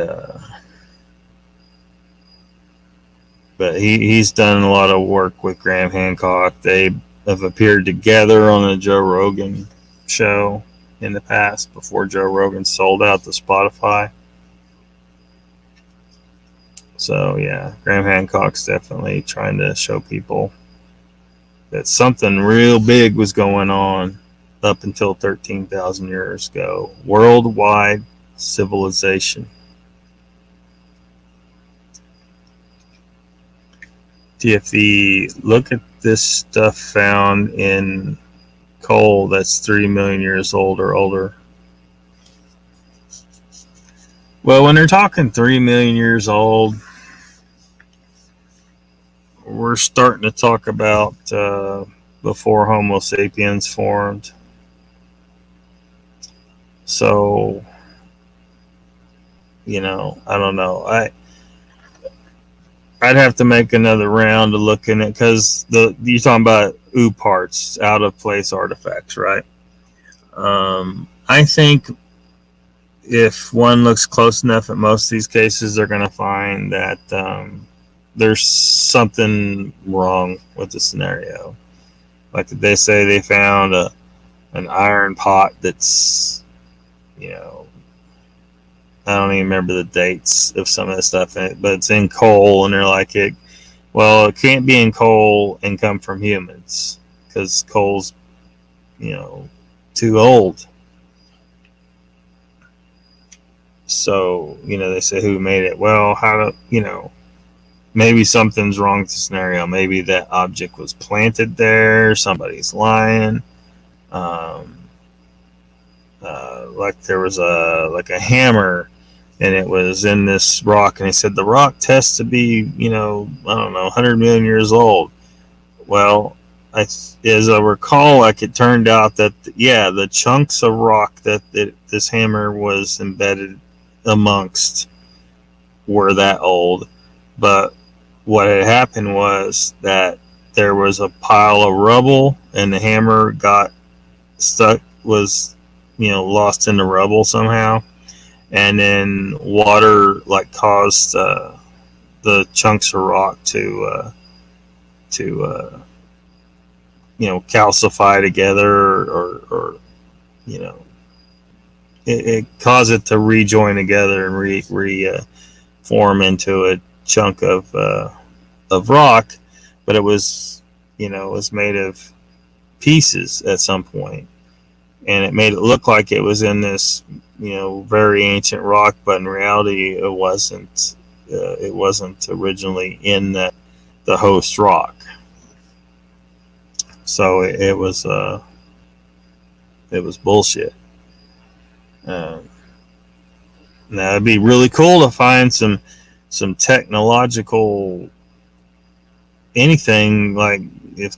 but he's done a lot of work with Graham Hancock. They have appeared together on a Joe Rogan show in the past before Joe Rogan sold out to Spotify. So yeah, Graham Hancock's definitely trying to show people that something real big was going on up until 13,000 years ago. Worldwide civilization. TFE, look at this stuff found in coal that's 3 million years old or older. Well, when they're talking 3 million years old, we're starting to talk about before Homo sapiens formed. So, you know, I don't know. I'd have to make another round to look in it, because you're talking about parts, out of place artifacts, right? I think if one looks close enough at most of these cases, they're going to find that there's something wrong with the scenario. Like they say they found an iron pot that's, you know, I don't even remember the dates of some of the stuff in it, but it's in coal, and they're like, it can't be in coal and come from humans because coal's, too old. So, they say, who made it? Well, maybe something's wrong with the scenario. Maybe that object was planted there. Somebody's lying. Like there was a hammer, and it was in this rock, and he said the rock tests to be, I don't know, 100 million years old. Well, as I recall, it turned out that the chunks of rock that this hammer was embedded amongst were that old. But what had happened was that there was a pile of rubble, and the hammer got stuck, was lost in the rubble somehow, and then water caused the chunks of rock to calcify together, or it caused it to rejoin together and form into a chunk of rock, but it was made of pieces at some point, and it made it look like it was in this very ancient rock, but in reality it wasn't. It wasn't originally in the host rock. So it was bullshit. Now it'd be really cool to find some technological anything, like if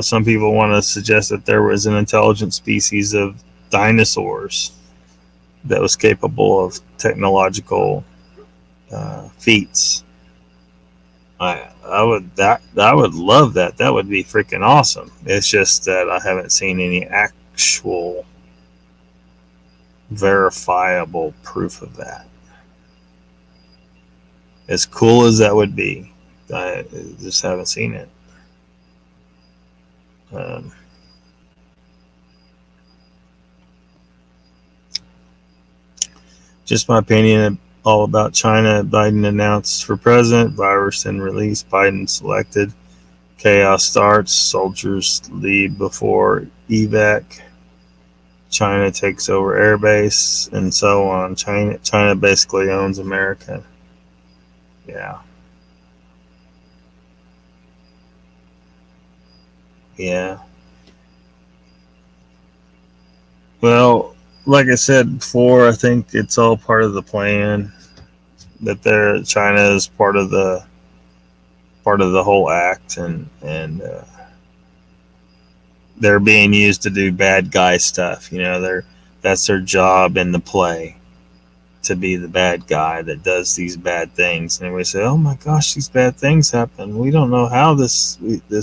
some people want to suggest that there was an intelligent species of dinosaurs that was capable of technological feats. I would love that. That would be freaking awesome. It's just that I haven't seen any actual verifiable proof of that. As cool as that would be, I just haven't seen it. Just my opinion, all about China. Biden announced for president, virus and release, Biden selected, chaos starts, soldiers leave before evac, China takes over airbase, and so on. China basically owns America. Yeah. Well, like I said before, I think it's all part of the plan. That China is part of the whole act, and they're being used to do bad guy stuff. That's their job in the play, to be the bad guy that does these bad things. And we say, "Oh my gosh, these bad things happen. We don't know how this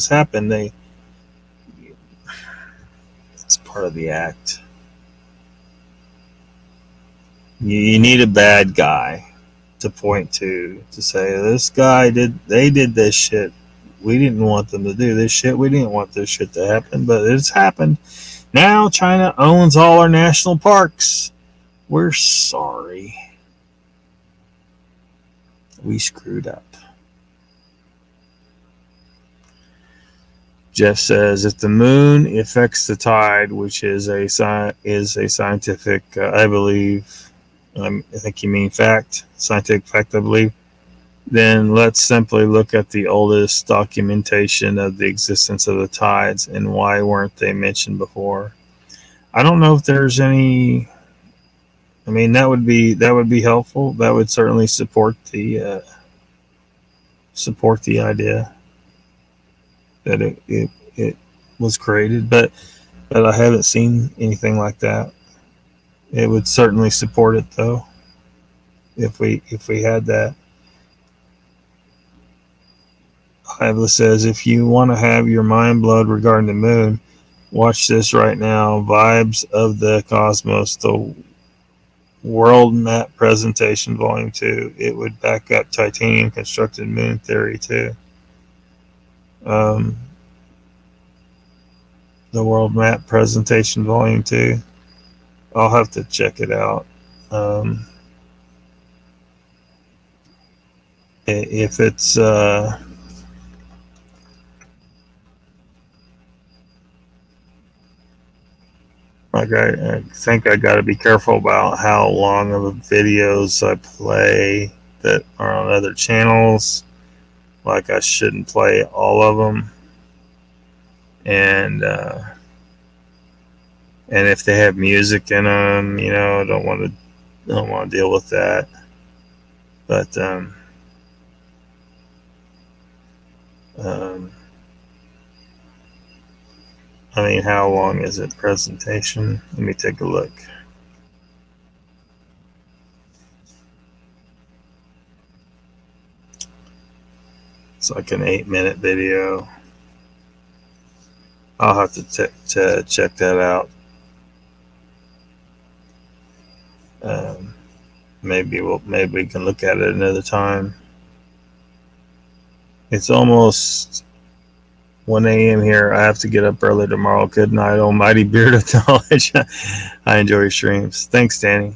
happened." It's part of the act. You need a bad guy to point to say, this guy did this shit. We didn't want them to do this shit. We didn't want this shit to happen, but it's happened. Now China owns all our national parks. We're sorry. We screwed up. Jeff says, if the moon affects the tide, which is a scientific, I believe, I think you mean fact, scientific fact, I believe, then let's simply look at the oldest documentation of the existence of the tides, and why weren't they mentioned before? I don't know if there's any. I mean, that would be helpful. That would certainly support the idea that it was created, but I haven't seen anything like that. It would certainly support it, though, if we had that. Ivla says, if you want to have your mind blown regarding the moon, watch this right now. Vibes of the Cosmos, the World Map Presentation, Volume 2. It would back up titanium constructed moon theory, too. The World Map Presentation, Volume 2. I'll have to check it out. if it's like I think I got to be careful about how long of the videos I play that are on other channels. Like I shouldn't play all of them, and if they have music in them, I don't want to deal with that. But um, I mean, how long is it presentation? Let me take a look. It's like an 8-minute video. I'll have to check that out. Maybe we can look at it another time. It's almost 1 a.m. here. I have to get up early tomorrow. Good night, almighty beard of knowledge. I enjoy your streams. Thanks, Danny.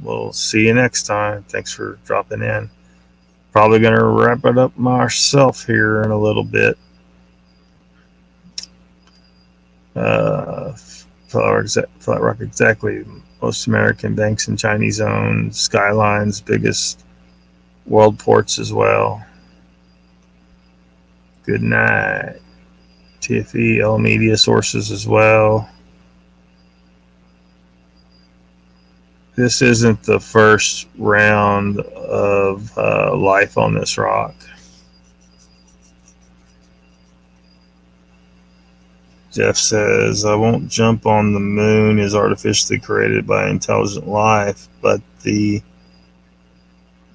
We'll see you next time. Thanks for dropping in. Probably going to wrap it up myself here in a little bit. Flat Rock, exactly. Most American banks and Chinese owned. Skyline's biggest world ports as well. Good night. TFE, all media sources as well. This isn't the first round of life on this rock. Jeff says, I won't jump on the moon is artificially created by intelligent life, but the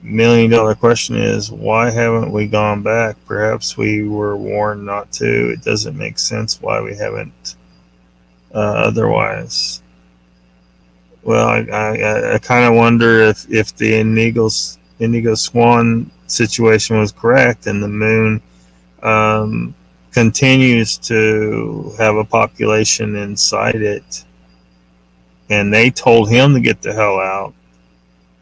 $1 million question is, why haven't we gone back? Perhaps we were warned not to. It doesn't make sense why we haven't otherwise. Well, I kind of wonder if the Indigo Swan situation was correct and the moon continues to have a population inside it, and they told him to get the hell out.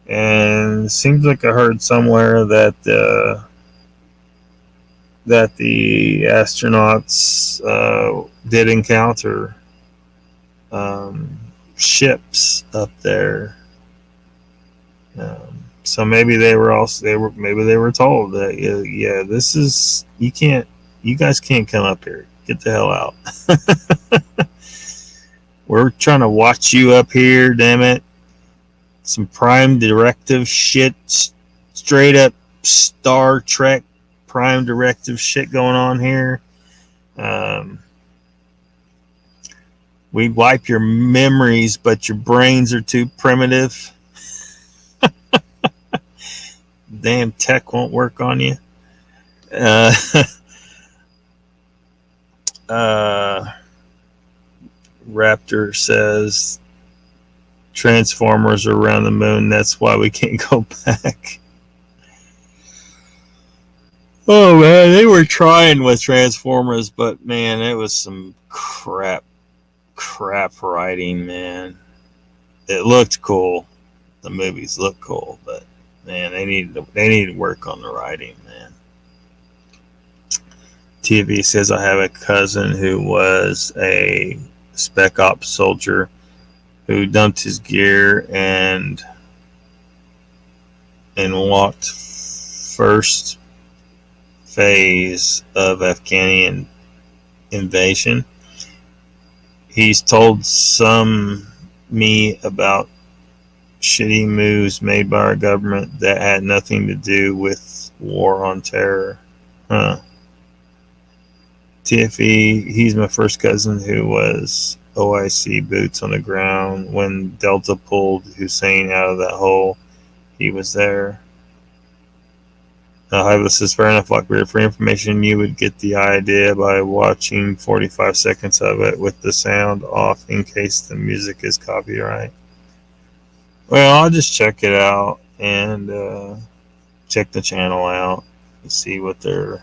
And it seems like I heard somewhere that the astronauts did encounter ships up there. So maybe they were told that this is, you guys can't come up here. Get the hell out. We're trying to watch you up here, damn it. Some Prime Directive shit, straight up Star Trek Prime Directive shit going on here. We wipe your memories, but your brains are too primitive. Damn tech won't work on you. Raptor says Transformers are around the moon. That's why we can't go back. Oh man, they were trying with Transformers, but man, it was some crap writing, man. It looked cool. The movies look cool, but man, they need to work on the writing, man. TV says I have a cousin who was a spec ops soldier who dumped his gear and walked first phase of Afghani invasion. He's told me about shitty moves made by our government that had nothing to do with war on terror. TFE, he's my first cousin who was OIC boots on the ground when Delta pulled Hussein out of that hole. He was there. Hi, this is fair enough, Lockbeard. For information, you would get the idea by watching 45 seconds of it with the sound off in case the music is copyright. Well, I'll just check it out and check the channel out and see what their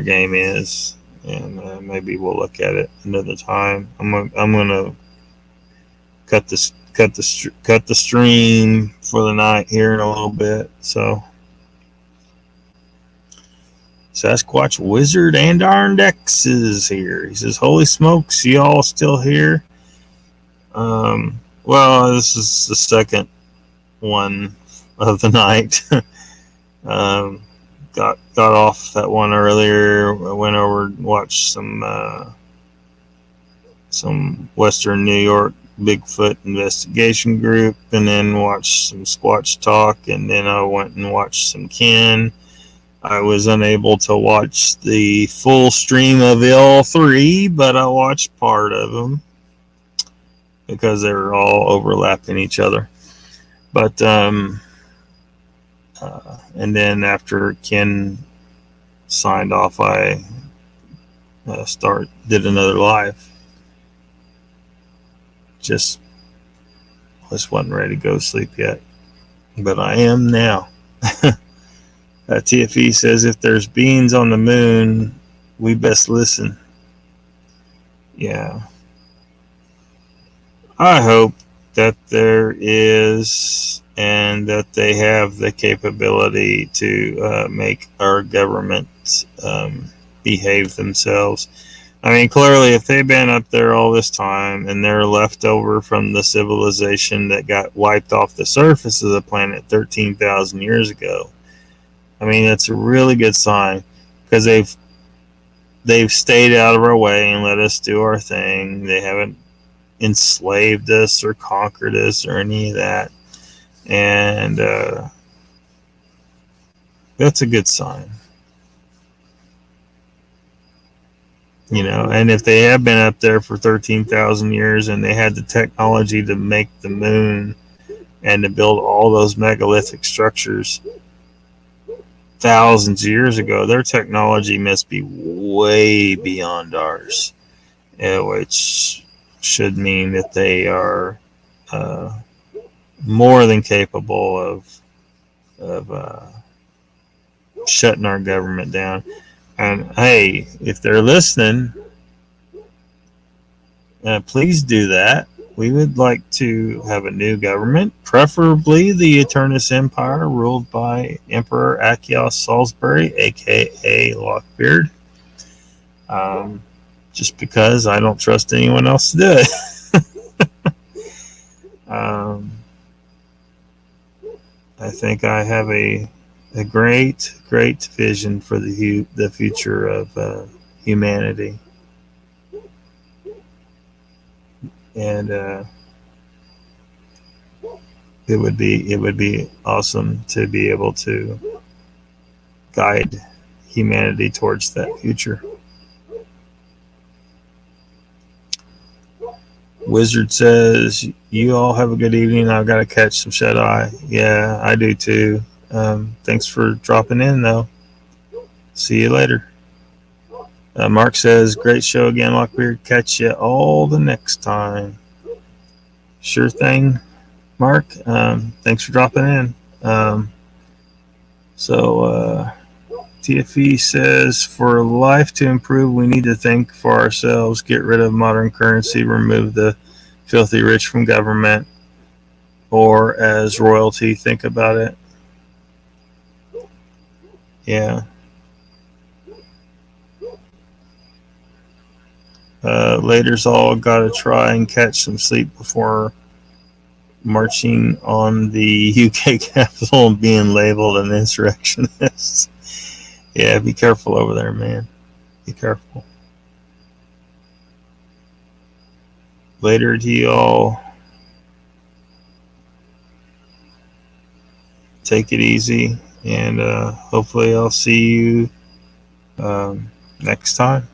game is, and maybe we'll look at it another time. I'm gonna cut the stream for the night here in a little bit. So Sasquatch Wizard and Arndex is here. He says, "Holy smokes, y'all still here?" Well, this is the second one of the night. Got off that one earlier. I went over and watched some Western New York Bigfoot investigation group, and then watched some Squatch Talk, and then I went and watched some Ken. I was unable to watch the full stream of all three, but I watched part of them because they were all overlapping each other. But and then after Ken signed off, I did another live. Just wasn't ready to go to sleep yet, but I am now. TFE says, "If there's beings on the moon, we best listen." Yeah. I hope that there is, and that they have the capability to make our government behave themselves. I mean, clearly, if they've been up there all this time and they're left over from the civilization that got wiped off the surface of the planet 13,000 years ago, I mean, that's a really good sign, because they've stayed out of our way and let us do our thing. They haven't enslaved us or conquered us or any of that, and that's a good sign. You know, and if they have been up there for 13,000 years and they had the technology to make the moon and to build all those megalithic structures thousands of years ago, their technology must be way beyond ours, which should mean that they are more than capable of shutting our government down. And hey, if they're listening, please do that. We would like to have a new government, preferably the Eternus Empire, ruled by Emperor Earl Salisbury AKA Lockbeard. Just because I don't trust anyone else to do it. I think I have a great vision for the future of humanity, and it would be awesome to be able to guide humanity towards that future. Wizard says, "You all have a good evening. I've got to catch some shut eye." Yeah, I do too. Thanks for dropping in, though. See you later. Mark says, "Great show again, Lockbeard. Catch you all the next time." Sure thing, Mark. Thanks for dropping in. TFE says, "For life to improve, we need to think for ourselves, get rid of modern currency, remove the filthy rich from government, or as royalty, think about it." Yeah. Later's all gotta try and catch some sleep before marching on the UK Capitol and being labeled an insurrectionist. Yeah, be careful over there, man. Be careful. Later to you all. Take it easy, and hopefully I'll see you next time.